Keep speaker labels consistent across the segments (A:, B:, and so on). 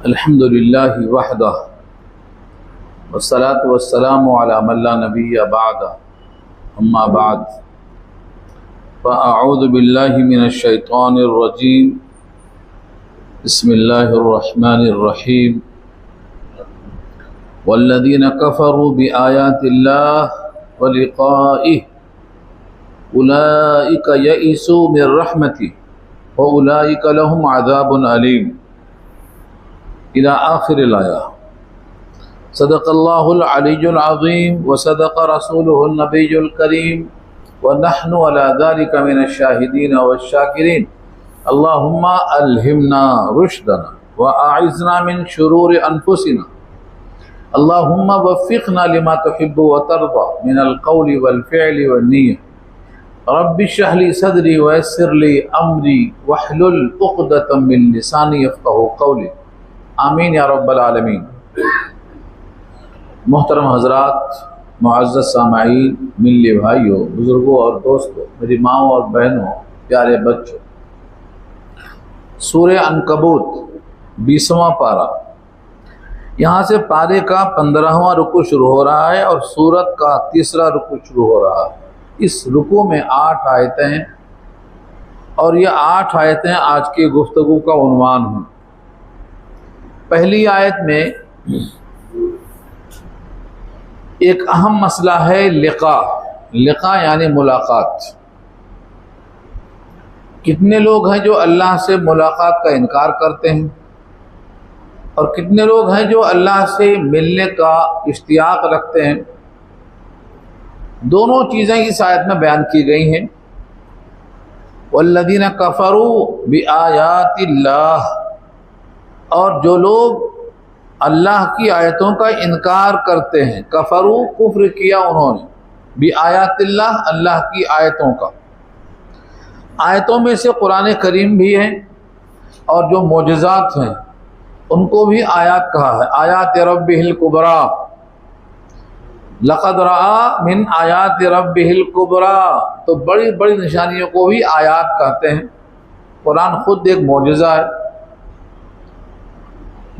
A: अल्हम्दुलिल्लाहि वहदह वस्सलातु वस्सलामु अला मन ला नबिय्य बअद अम्मा बाद फ़अऊज़ु बिल्लाहि मिनश शैतानिर रजीम बिस्मिल्लाहिर रहमानिर रहीम वल्लज़ीना कफ़रू बिआयातिल्लाहि व लिक़ाइहि उलाइका यइसू मिर रहमति व उलाइका लहुम अज़ाबुन अलीम इला आखिरिल आया। सदक़ल्लाहुल अलिय्युल अज़ीम व सदक़ रसूलुहुन नबिय्युल करीम व नहनु अला ज़ालिका मिनश शाहिदीन वश शाकिरीन। अल्लाहुम्मा अल्हिमना रुश्दना व अइज़ना मिन शुरूरि अनफुसिना। अल्लाहुम्मा वफ़्फ़िक़ना लिमा तुहिब्बु व तर्ज़ा मिनल क़ौलि वल फ़िअलि वन निय्यह। रब्बि इश्रह ली सदरी व यस्सिर ली अमरी वहलुल उक़दतम मिन लिसानी यफ़क़हू क़ौली। आमीन या रब्बल आलमीन। मोहतरम हज़रात, मुअज़्ज़ज़ सामाईन, मिल्ली भाइयों, बुज़ुर्गों और दोस्तों, मेरी माँओं और बहनों, प्यारे बच्चों, सूरह अनकबूत 20वां पारा, यहाँ से पारे का 15वां रुकू शुरू हो रहा है और सूरत का 3रा रुकू शुरू हो रहा है। इस रुकू में 8 आयतें हैं और ये 8 आयतें आज की गुफ्तगू का उन्वान हैं। पहली आयत में एक अहम मसला है लिक़ा यानी मुलाकात। कितने लोग हैं जो अल्लाह से मुलाकात का इनकार करते हैं और कितने लोग हैं जो अल्लाह से मिलने का इश्तियाक रखते हैं। दोनों चीज़ें इस आयत में बयान की गई हैं। वल्लज़ीना कफ़रू बिआयातिल्लाह, और जो लोग अल्लाह की आयतों का इनकार करते हैं, कफरू कुफ्र किया उन्होंने, बिआयातिल्लाह अल्लाह की आयतों का। आयतों में से कुरान करीम भी है और जो मोजज़ात हैं उनको भी आयात कहा है। आयात रब्बिहिल कुबरा, लक़द रआ मिन आयात रब्बिहिल कुबरा, तो बड़ी बड़ी निशानियों को भी आयात कहते हैं। कुरान खुद एक मोजज़ा है।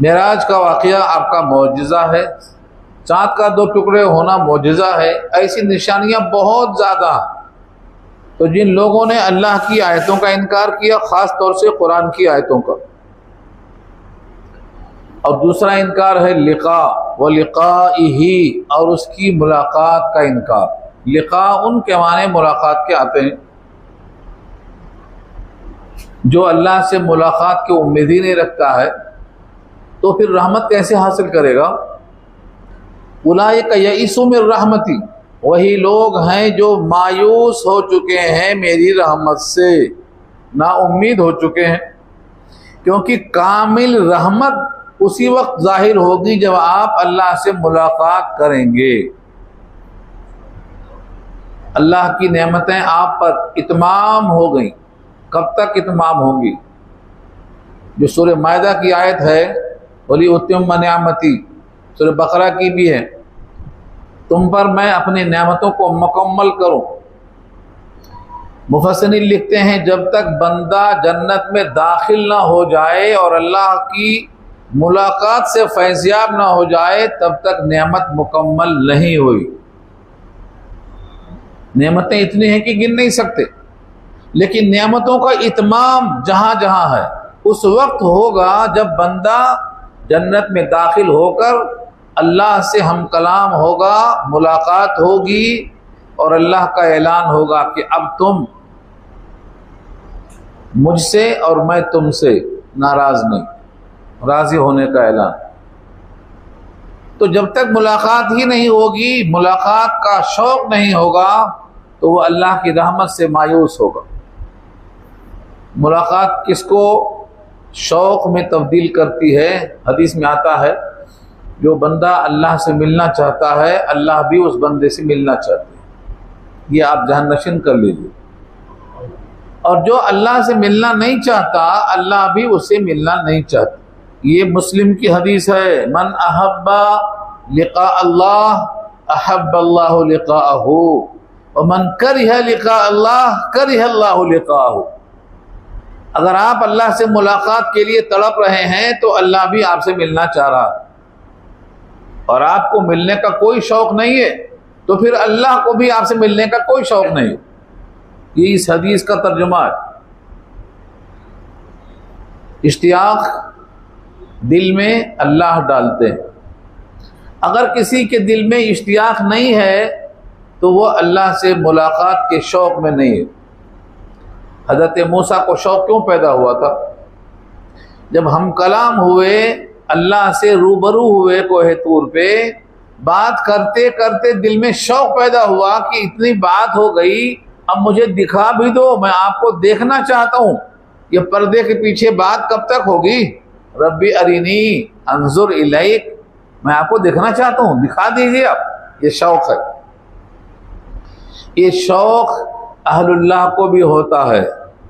A: मेराज का वाक़या आपका मोजज़ा है, चाँद का 2 टुकड़े होना मोजज़ा है। ऐसी निशानियाँ बहुत ज़्यादा। तो जिन लोगों ने अल्लाह की आयतों का इनकार किया, ख़ास तौर से कुरान की आयतों का, और दूसरा इनकार है लिक़ा व लिक़ाइही, और उसकी मुलाकात का इनकार। लिक़ा उनके माने मुलाकात के आते हैं। जो अल्लाह से मुलाकात की उम्मीद ही नहीं रखता है तो फिर रहमत कैसे हासिल करेगा। उलाइका यइसू मिर रहमती, वही लोग हैं जो मायूस हो चुके हैं मेरी रहमत से, ना उम्मीद हो चुके हैं। क्योंकि कामिल रहमत उसी वक्त जाहिर होगी जब आप अल्लाह से मुलाकात करेंगे। अल्लाह की नेमतें आप पर इत्माम हो गई। कब तक इत्माम होंगी? जो सूरह मायदा की आयत है, वली उतिम्म निअमती, सूरह बकरा की भी है, तुम पर मैं अपनी नेमतों को मुकम्मल करूं। मुफस्सिरीन लिखते हैं जब तक बंदा जन्नत में दाखिल ना हो जाए और अल्लाह की मुलाकात से फैज़याब ना हो जाए तब तक नेमत मुकम्मल नहीं हुई। नेमतें इतनी हैं कि गिन नहीं सकते, लेकिन नेमतों का इत्माम जहाँ जहाँ है उस वक्त होगा जब बंदा जन्नत में दाखिल होकर अल्लाह से हम कलाम होगा, मुलाकात होगी और अल्लाह का ऐलान होगा कि अब तुम मुझसे और मैं तुमसे नाराज नहीं, राजी होने का ऐलान। तो जब तक मुलाकात ही नहीं होगी, मुलाकात का शौक़ नहीं होगा, तो वह अल्लाह की रहमत से मायूस होगा। मुलाकात किसको शौक़ में तब्दील करती है? हदीस में आता है जो बंदा अल्लाह से मिलना चाहता है, अल्लाह भी उस बंदे से मिलना चाहते हैं। ये आप जहन नशीन कर लीजिए। और जो अल्लाह से मिलना नहीं चाहता, अल्लाह भी उससे मिलना नहीं चाहता। ये मुस्लिम की हदीस है, मन अहब्बा लिक़ा अल्लाह अहब्ब अल्लाहु लिक़ाअहू व मन करिहा लिक़ा अल्लाह करिहा अल्लाहु लिक़ाअहू। अगर आप अल्लाह से मुलाकात के लिए तड़प रहे हैं तो अल्लाह भी आपसे मिलना चाह रहा है, और आपको मिलने का कोई शौक नहीं है तो फिर अल्लाह को भी आपसे मिलने का कोई शौक नहीं है। ये इस हदीस का तर्जुमा है। इश्तियाक दिल में अल्लाह डालते हैं। अगर किसी के दिल में इश्तियाक नहीं है तो वो अल्लाह से मुलाकात के शौक में नहीं है। हज़रत मूसा को शौक क्यों पैदा हुआ था? जब हम कलाम हुए, अल्लाह से रूबरू हुए कोहे तूर पे, बात करते करते दिल में शौक पैदा हुआ कि इतनी बात हो गई, अब मुझे दिखा भी दो, मैं आपको देखना चाहता हूँ। ये पर्दे के पीछे बात कब तक होगी? रब्बी अरिनी अंजुर इलैक, मैं आपको देखना चाहता हूँ, दिखा दीजिए आप। ये शौक है। ये शौक अहलुल्लाह को भी होता है,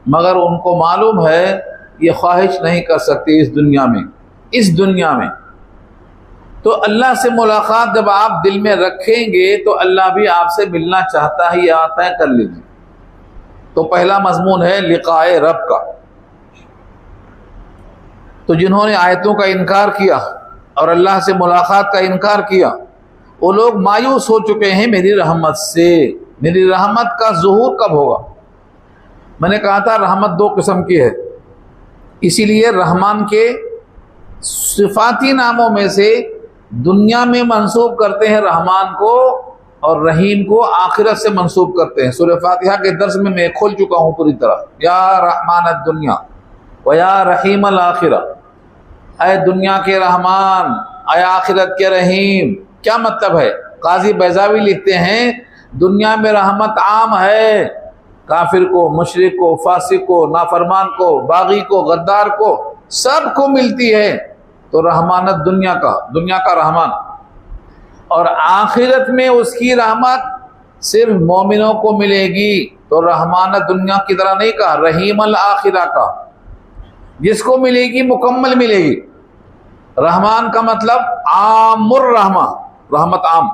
A: मगर उनको मालूम है ये ख्वाहिश नहीं कर सकते इस दुनिया में। तो अल्लाह से मुलाकात जब आप दिल में रखेंगे तो अल्लाह भी आपसे मिलना चाहता है, ये आता है, कर लीजिए। तो पहला मजमून है लिकाए रब का। तो जिन्होंने आयतों का इनकार किया और अल्लाह से मुलाकात का इनकार किया, वो लोग मायूस हो चुके हैं मेरी रहमत से। मेरी रहमत का ज़ुहूर कब होगा? मैंने कहा था रहमत दो किस्म की है, इसीलिए रहमान के सिफाती नामों में से दुनिया में मंसूब करते हैं रहमान को, और रहीम को आखिरत से मंसूब करते हैं। सूरह फातिहा के दर्स में मैं खोल चुका हूँ पूरी तरह। या रहमान दुनिया व या रहीम अल आखिरा, अय दुनिया के रहमान, अय आखिरत के रहीम। क्या मतलब है? काजी बैजावी लिखते हैं दुनिया में रहमत आम है, काफिर को, मुशरिक को, फासिक को, नाफरमान को, बागी को, गद्दार को, सबको मिलती है। तो रहमानत दुनिया का रहमान, और आखिरत में उसकी रहमत सिर्फ मोमिनों को मिलेगी। तो रहमानत दुनिया की तरह नहीं कहा, रहीम अल आखिरा का, जिसको मिलेगी मुकम्मल मिलेगी। रहमान का मतलब आमुर रहमा, रहमत आम,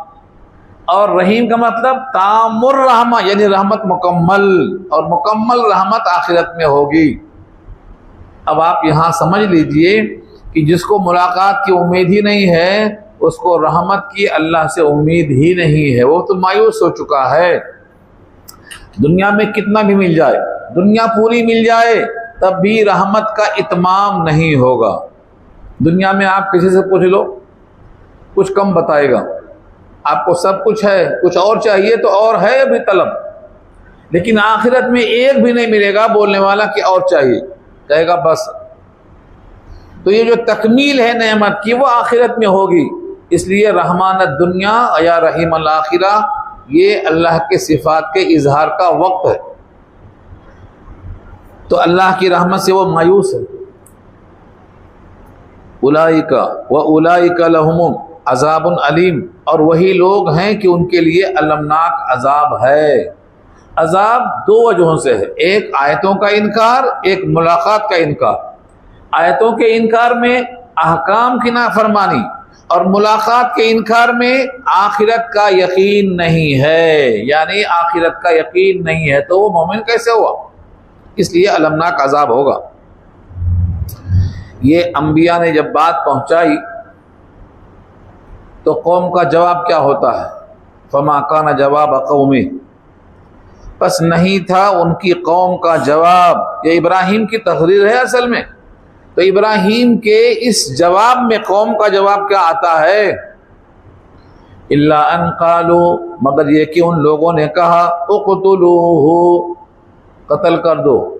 A: और रहीम का मतलब तामुर रहमा, यानी रहमत मुकम्मल, और मुकम्मल रहमत आखिरत में होगी। अब आप यहाँ समझ लीजिए कि जिसको मुलाकात की उम्मीद ही नहीं है, उसको रहमत की अल्लाह से उम्मीद ही नहीं है, वो तो मायूस हो चुका है। दुनिया में कितना भी मिल जाए, दुनिया पूरी मिल जाए, तब भी रहमत का इत्माम नहीं होगा। दुनिया में आप किसी से पूछ लो, कुछ कम बताएगा। आपको सब कुछ है, कुछ और चाहिए तो और है अभी तलब, लेकिन आखिरत में एक भी नहीं मिलेगा बोलने वाला कि और चाहिए, कहेगा बस। तो ये जो तकमील है नेमत की, वो आखिरत में होगी। इसलिए रहमान दुनिया या रहीम अल आखिरा, ये अल्लाह के सिफात के इजहार का वक्त है। तो अल्लाह की रहमत से वो मायूस है। उलाइका व उलाइका लहुम अजाबुन अलीम, और वही लोग हैं कि उनके लिए अलमनाक अजाब है। अजाब दो वजहों से है, एक आयतों का इनकार, एक मुलाकात का इनकार। आयतों के इनकार में अहकाम की नाफरमानी, और मुलाकात के इनकार में आखिरत का यकीन नहीं है, यानी आखिरत का यकीन नहीं है तो वो मोमिन कैसे हुआ? इसलिए अलमनाक अजाब होगा। ये अंबिया ने जब बात पहुंचाई तो कौम का जवाब क्या होता है? फमा कान जवाब कौमी, बस नहीं था उनकी कौम का जवाब। ये इब्राहीम की तकरीर है असल में। तो इब्राहीम के इस जवाब में कौम का जवाब क्या आता है? इल्ला अन कालू, मगर ये कि उन लोगों ने कहा उक़्तुलूहु, कत्ल कर दो।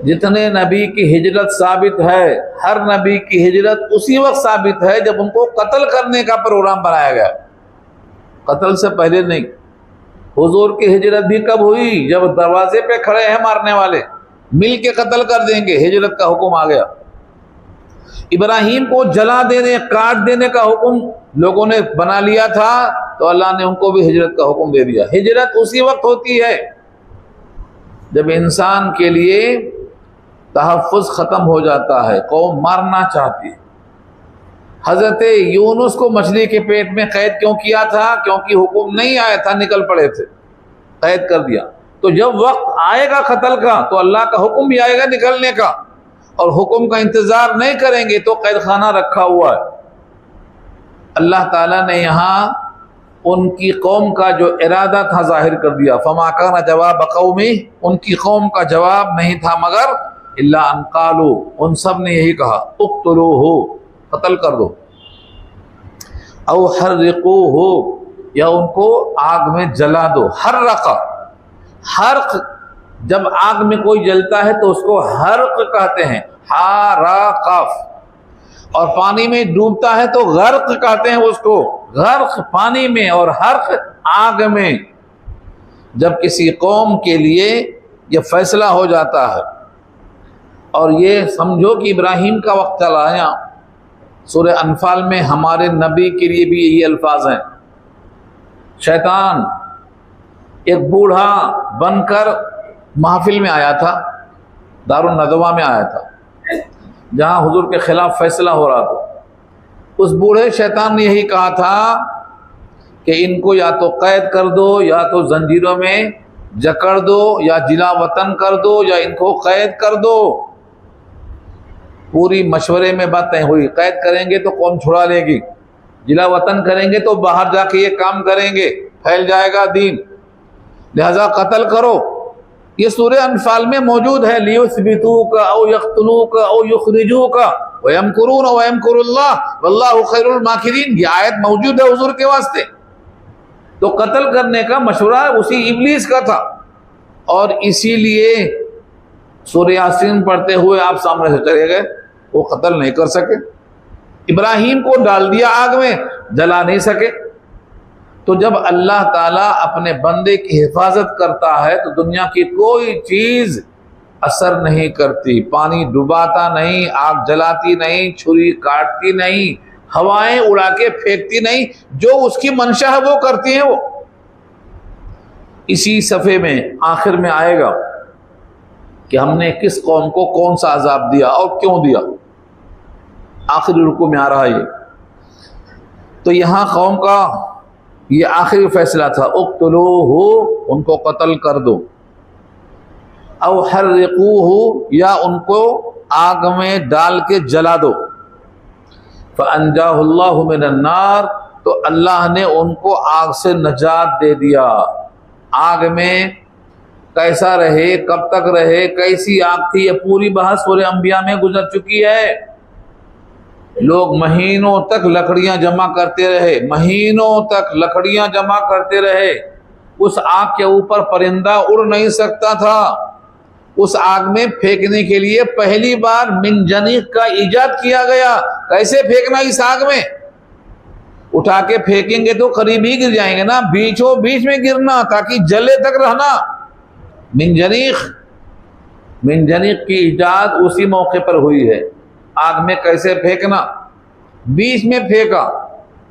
A: जितने नबी की हिजरत साबित है, हर नबी की हिजरत उसी वक्त साबित है जब उनको कत्ल करने का प्रोग्राम बनाया गया, कत्ल से पहले नहीं। हुजूर की हिजरत भी कब हुई? जब दरवाजे पे खड़े हैं मारने वाले, मिल के कत्ल कर देंगे, हिजरत का हुक्म आ गया। इब्राहीम को जला देने, काट देने का हुक्म लोगों ने बना लिया था, तो अल्लाह ने उनको भी हिजरत का हुक्म दे दिया। हिजरत उसी वक्त होती है जब इंसान के लिए तहफ़्फ़ुज़ ख़त्म हो जाता है, कौम मारना चाहती है। हज़रत यूनुस को मछली के पेट में कैद क्यों किया था? क्योंकि हुक्म नहीं आया था, निकल पड़े थे, कैद कर दिया। तो जब वक्त आएगा कत्ल का तो अल्लाह का हुक्म भी आएगा निकलने का, और हुक्म का इंतजार नहीं करेंगे तो कैद खाना रखा हुआ है। अल्लाह ताला ने यहाँ उनकी कौम का जो इरादा था जाहिर कर दिया। फमा काना जवाब कौमी, उनकी कौम का जवाब नहीं था मगर इल्ला अन कालू, उन सब ने यही कहा उक्तुलूहु, कत्ल कर दो, औ हर्रिकूहु, या उनको आग में जला दो। हर्रका, हर्क, जब आग में कोई जलता है तो उसको हर्क कहते हैं, हा रा काफ, और पानी में डूबता है तो गर्क कहते हैं उसको, गर्क पानी में और हर्क आग में। जब किसी कौम के लिए यह फैसला हो जाता है, और ये समझो कि इब्राहिम का वक्त चला आया। सूरह अनफाल में हमारे नबी के लिए भी यही अल्फाज हैं। शैतान एक बूढ़ा बनकर महफिल में आया था, दारुन नदवा में आया था, जहां हुजूर के खिलाफ फैसला हो रहा था। उस बूढ़े शैतान ने यही कहा था कि इनको या तो कैद कर दो, या तो जंजीरों में जकड़ दो, या जिला वतन कर दो, या इनको कैद कर दो। पूरी मशवरे में बातें हुई, कैद करेंगे तो कौम छुड़ा लेगी, जिला वतन करेंगे तो बाहर जाके ये काम करेंगे, फैल जाएगा दीन, लिहाजा कत्ल करो। ये सूरह अनफाल में मौजूद है, लियुस्बितूका औ यख्तुलूका औ युखरिजूका व यमकुरून व यमकुरुल्लाह वल्लाहु खैरुल माकिरीन। ये आयत मौजूद है हुजूर के वास्ते। तो कत्ल करने का मशवरा उसी इब्लीस का था, और इसीलिए सूरह यासीन पढ़ते हुए आप सामने से चले गए, वो कत्ल नहीं कर सके। इब्राहिम को डाल दिया आग में, जला नहीं सके। तो जब अल्लाह ताला अपने बंदे की हिफाजत करता है तो दुनिया की कोई चीज असर नहीं करती। पानी डुबाता नहीं, आग जलाती नहीं, छुरी काटती नहीं, हवाएं उड़ा के फेंकती नहीं, जो उसकी मंशा है वो करती है वो। इसी सफ़े में आखिर में आएगा कि हमने किस कौम को कौन सा अजाब दिया और क्यों दिया। आखिरी रुकू में आ रहा है ये। तो यहाँ कौम का ये आखिरी फैसला था, उक्तुलूहु, उनको कत्ल कर दो, औ हर्रिकूहु, या उनको आग में डाल के जला दो। फअंजाहुल्लाहु मिनन नार, तो अल्लाह ने उनको आग से नजात दे दिया। आग में कैसा रहे, कब तक रहे, कैसी आग थी, ये पूरी बहस सूरह अंबिया में गुजर चुकी है। लोग महीनों तक लकड़ियां जमा करते रहे, महीनों तक लकड़ियां जमा करते रहे। उस आग के ऊपर परिंदा उड़ नहीं सकता था। उस आग में फेंकने के लिए पहली बार मिंजनीक का इजाद किया गया। कैसे फेंकना इस आग में, उठा के फेंकेंगे तो करीब ही गिर जाएंगे ना, बीचों बीच में गिरना ताकि जले तक रहना। मिंजनीक की इजाद उसी मौके पर हुई है। आग में कैसे फेंकना, बीच में फेंका,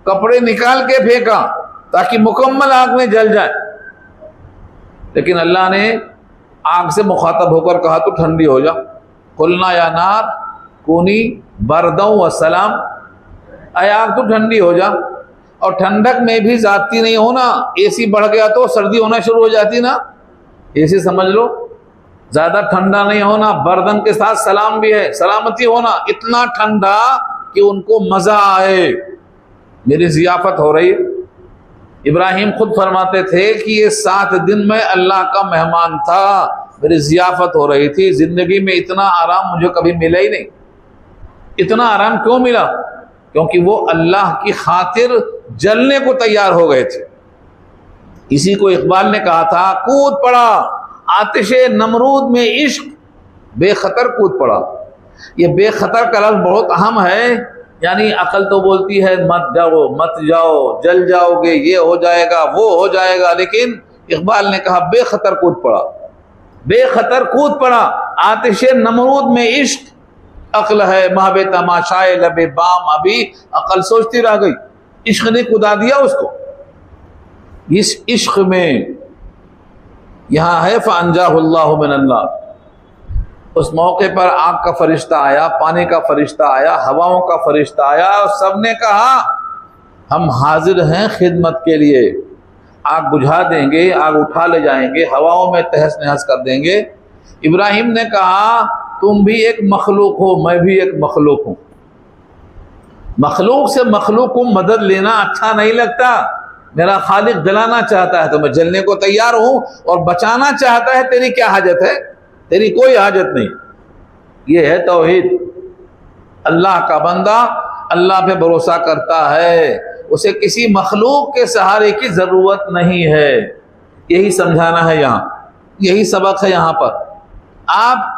A: कपड़े निकाल के फेंका ताकि मुकम्मल आग में जल जाए। लेकिन अल्लाह ने आग से मुखातब होकर कहा तो ठंडी हो जा। कुलना या नार कूनी बरदौ व सलाम, अय आग तो ठंडी हो जा। और ठंडक में भी जाती नहीं होना, एसी बढ़ गया तो सर्दी होना शुरू हो जाती ना, एसी समझ लो। ज्यादा ठंडा नहीं होना, बर्दन के साथ सलाम भी है, सलामती होना। इतना ठंडा कि उनको मजा आए, मेरी जियाफत हो रही है। इब्राहिम खुद फरमाते थे कि ये 7 दिन में अल्लाह का मेहमान था, मेरी जियाफत हो रही थी। जिंदगी में इतना आराम मुझे कभी मिला ही नहीं। इतना आराम क्यों मिला? क्योंकि वो अल्लाह की खातिर जलने को तैयार हो गए थे। इसी को इकबाल ने कहा था, कूद पड़ा आतिशे नमरूद में इश्क, बेखतर कूद पड़ा। ये बेखतर का लफ्ज़ बहुत अहम है। यानी अकल तो बोलती है मत जाओ मत जाओ, जल जाओगे, ये हो जाएगा वो हो जाएगा, लेकिन इकबाल ने कहा बेखतर कूद पड़ा, बेखतर कूद पड़ा आतिशे नमरूद में इश्क। अक्ल है महबे तमाशाए लबे बाम, अभी अकल सोचती रह गई, इश्क ने कुदा दिया उसको। इस इश्क में यहाँ है फअंजाहुल्लाहु मिनन नार। उस मौके पर आग का फरिश्ता आया, पानी का फरिश्ता आया, हवाओं का फरिश्ता आया, और सबने कहा हम हाजिर हैं खिदमत के लिए। आग बुझा देंगे, आग उठा ले जाएंगे, हवाओं में तहस नहस कर देंगे। इब्राहिम ने कहा तुम भी एक मखलूक हो, मैं भी एक मखलूक हूँ। मखलूक से मखलूक को मदद लेना अच्छा नहीं लगता। मेरा खालिक जलाना चाहता है तो मैं जलने को तैयार हूँ, और बचाना चाहता है, तेरी क्या हाजत है? तेरी कोई हाजत नहीं। ये है तौहीद। अल्लाह का बंदा अल्लाह पे भरोसा करता है, उसे किसी मखलूक के सहारे की जरूरत नहीं है। यही समझाना है यहाँ, यही सबक है यहाँ पर। आप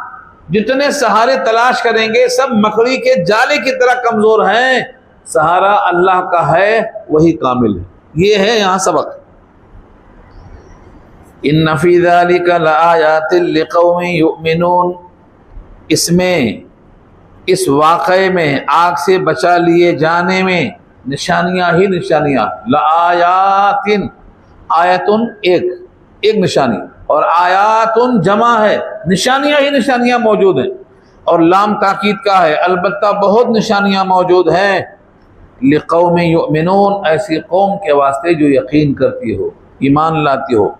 A: जितने सहारे तलाश करेंगे सब मकड़ी के जाले की तरह कमजोर हैं। सहारा अल्लाह का है, वही कामिल है। ये है यहाँ सबक। इन्ना फी ज़ालिका लआयातिन लिक़ौमिन युमिनून, इसमें, इस वाक़े में, आग से बचा लिए जाने में निशानियां ही निशानियां। लआयातिन, आयतुन एक निशानी, और आयातुन जमा है, निशानियां ही निशानियां मौजूद हैं। और लाम ताकीद का है, अलबत्ता बहुत निशानियां मौजूद हैं। लिक़ौमिन युमिनून, ऐसी कौम के वास्ते जो यकीन करती हो, ईमान लाती हो।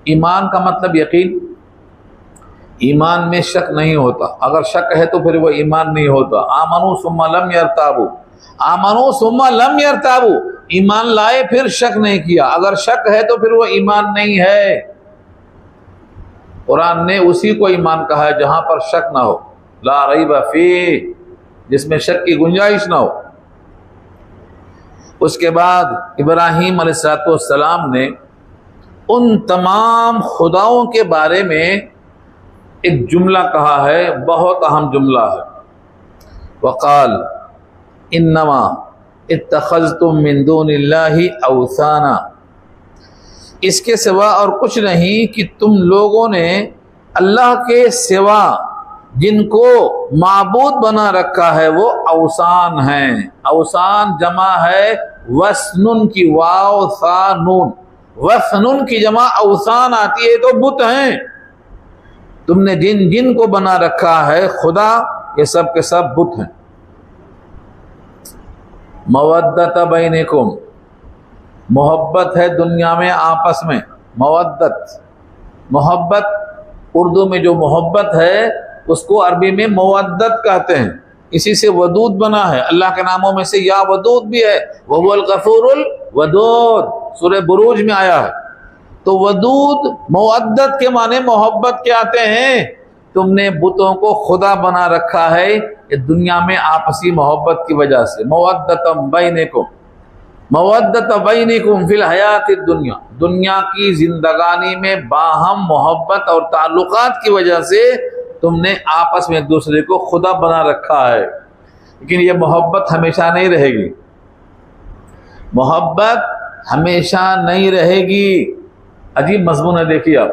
A: ईमान का मतलब यकीन। ईमान में शक नहीं होता। अगर शक है तो फिर वो ईमान नहीं होता। आमनू सुम्मा लम यरताबू, आमनू सुम्मा लम यरताबू, ईमान लाए फिर शक नहीं किया। अगर शक है तो फिर वो ईमान नहीं है। कुरान ने उसी को ईमान कहा है जहां पर शक ना हो, ला रैब फी, जिसमें शक की गुंजाइश ना हो। उसके बाद इब्राहीम अलैहिस्सलाम ने उन तमाम खुदाओं के बारे में एक जुमला कहा है, बहुत अहम जुमला है। वक़ाल इन्नमा इत्तख़ज़्तुम मिन दूनिल्लाहि औसाना, इसके सिवा और कुछ नहीं कि तुम लोगों ने अल्लाह के सिवा जिनको माबूद बना रखा है वो औसान हैं। औसान जमा है वस्नुन की, वाव सा नून, वस्नुन की जमा औसान आती है तो बुत हैं। तुमने जिन जिन को बना रखा है खुदा, ये सब के सब बुत हैं। मवद्दत बैनिकुम, मोहब्बत है दुनिया में आपस में। मवद्दत, मोहब्बत, उर्दू में जो मोहब्बत है उसको अरबी में मवद्दत कहते हैं। इसी से वदूद बना है। अल्लाह के नामों में से या वदूद भी है, वहुवल गफूरुल वदूद, सूरह बुरूज में आया है। तो वदूद मवद्दत के माने मोहब्बत के आते हैं। तुमने बुतों को खुदा बना रखा है ये दुनिया में आपसी मोहब्बत की वजह से। मवद्दतम बैनिकुम, मवद्दत बैनिकुम फिल हयातिद दुनिया, दुनिया की जिंदगानी में बाहम मोहब्बत और ताल्लुकात की वजह से तुमने आपस में एक दूसरे को खुदा बना रखा है। लेकिन ये मोहब्बत हमेशा नहीं रहेगी, मोहब्बत हमेशा नहीं रहेगी। अजीब मजमून है। देखिए आप,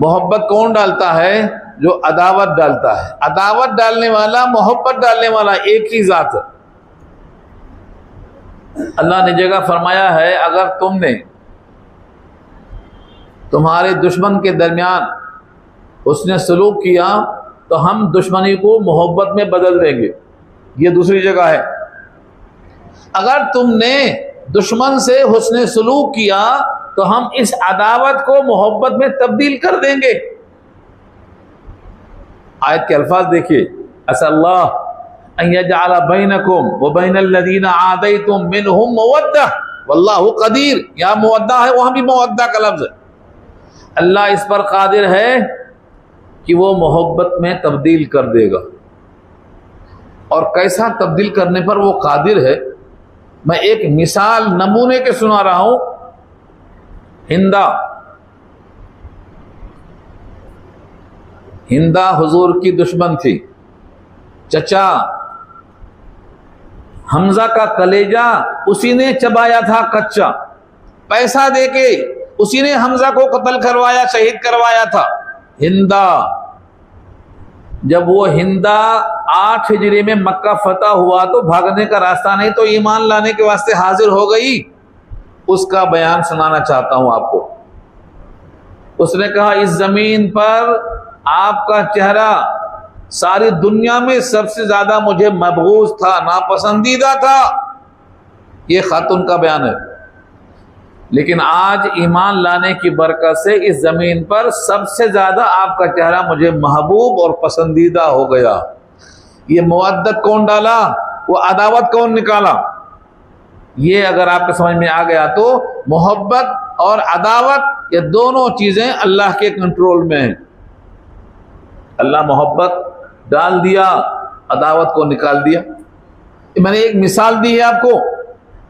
A: मोहब्बत कौन डालता है? जो अदावत डालता है। अदावत डालने वाला, मोहब्बत डालने वाला एक ही जात है। अल्लाह ने जगह फरमाया है, अगर तुमने तुम्हारे दुश्मन के दरमियान उसने सलूक किया तो हम दुश्मनी को मोहब्बत में बदल देंगे। ये दूसरी जगह है। अगर तुमने दुश्मन से हुस्ने सलूक किया तो हम इस अदावत को मोहब्बत में तब्दील कर देंगे। आयत के अल्फाज देखिए, असल्लाह अन यजअल बैनकुम व बैनल लज़ीना आदैतुम मिनहुम मवद्दा वल्लाहु क़दीर। यहाँ मवद्दा है, वहां भी मवद्दा का लफ्ज़ है। अल्लाह इस पर कादिर है कि वो मोहब्बत में तब्दील कर देगा। और कैसा तब्दील करने पर वो कादिर है, मैं एक मिसाल नमूने के सुना रहा हूं। हिंदा हुजूर की दुश्मन थी। चचा हमजा का कलेजा उसी ने चबाया था कच्चा, पैसा देके उसी ने हमजा को कत्ल करवाया, शहीद करवाया था। हिंदा, जब वो हिंदा 8 हिजरी में मक्का फतह हुआ तो भागने का रास्ता नहीं, तो ईमान लाने के वास्ते हाजिर हो गई। उसका बयान सुनाना चाहता हूं आपको। उसने कहा, इस जमीन पर आपका चेहरा सारी दुनिया में सबसे ज्यादा मुझे मबगूज था, नापसंदीदा था। ये खातून का बयान है। लेकिन आज ईमान लाने की बरकत से इस जमीन पर सबसे ज्यादा आपका चेहरा मुझे महबूब और पसंदीदा हो गया। ये मुवद्दत कौन डाला, वो अदावत कौन निकाला? ये अगर आपको समझ में आ गया तो मोहब्बत और अदावत ये दोनों चीजें अल्लाह के कंट्रोल में हैं। अल्लाह मोहब्बत डाल दिया, अदावत को निकाल दिया। मैंने एक मिसाल दी है आपको,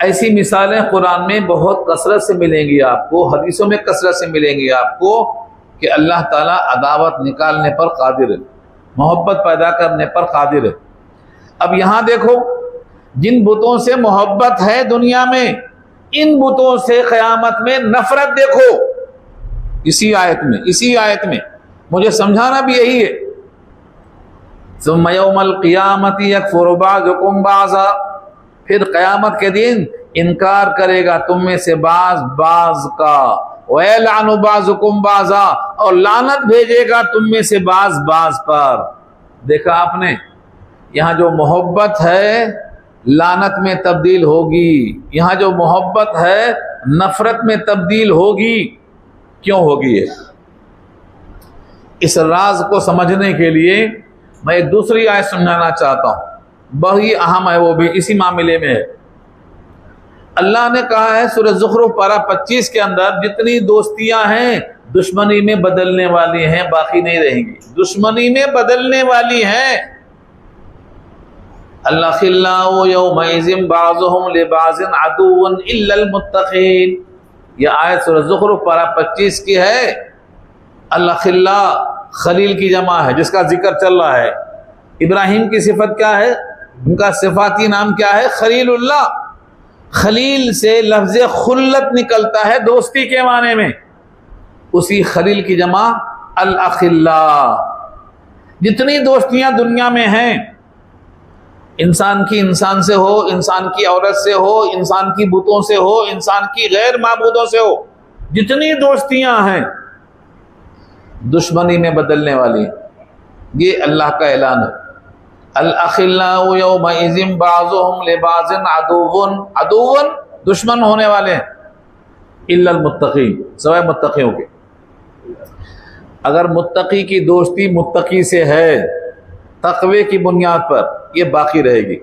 A: ऐसी मिसालें कुरान में बहुत कसरत से मिलेंगी आपको, हदीसों में कसरत से मिलेंगी आपको कि अल्लाह ताला अदावत निकालने पर कादिर है, मोहब्बत पैदा करने पर कादिर है। अब यहां देखो, जिन बुतों से मोहब्बत है दुनिया में, इन बुतों से क़यामत में नफरत देखो। इसी आयत में मुझे समझाना भी यही है। सुम्मा यौमल क़ियामति यकफ़ुरु बअज़ुकुम बअज़ा, फिर क़यामत के दिन इनकार करेगा तुम में से बाज का, वयलअनु बअज़ुकुम बअज़ा, और लानत भेजेगा तुम में से बाज पर। देखा आपने, यहाँ जो मोहब्बत है लानत में तब्दील होगी, यहाँ जो मोहब्बत है नफरत में तब्दील होगी। क्यों होगी ये? इस राज को समझने के लिए मैं एक दूसरी आयत समझाना चाहता हूं, बड़ी अहम है, वो भी इसी मामले में है। अल्लाह ने कहा है सूरह ज़ुख़रुफ़ पारा 25 के अंदर, जितनी दोस्तियां हैं दुश्मनी में बदलने वाली हैं, बाकी नहीं रहेंगी, दुश्मनी में बदलने वाली हैं। अल्लाखिल्लाहु यौमइज़िन बअज़ुहुम लिबअज़िन अदुव्वुन इल्लल मुत्तक़ीन। यह आयत सूरह ज़ुख़रुफ़ पारा 25 की है। अल्लाखिल्ला खलील की जमा है जिसका जिक्र चल रहा है। इब्राहिम की सिफत क्या है, उनका सिफाती नाम क्या है? खलीलुल्लाह। खलील से लफ्ज़ खुल्लत निकलता है दोस्ती के माने में, उसी खलील की जमा अल अखिल्ला। जितनी दोस्तियां दुनिया में हैं, इंसान की इंसान से हो, इंसान की औरत से हो, इंसान की बुतों से हो, इंसान की गैर माबूदों से हो, जितनी दोस्तियां हैं दुश्मनी में बदलने वाली। ये अल्लाह का ऐलान है। अल अखिल्लाउ यौमइज़िन बअज़ुहुम लिबअज़िन अदुव्वुन, दुश्मन होने वाले हैं, इल्लल मुत्तक़ीन, सिवाय मुत्तक़ियों के। अगर मुत्तक़ी की दोस्ती मुत्तक़ी से है तक़वे की बुनियाद पर, ये बाकी रहेगी।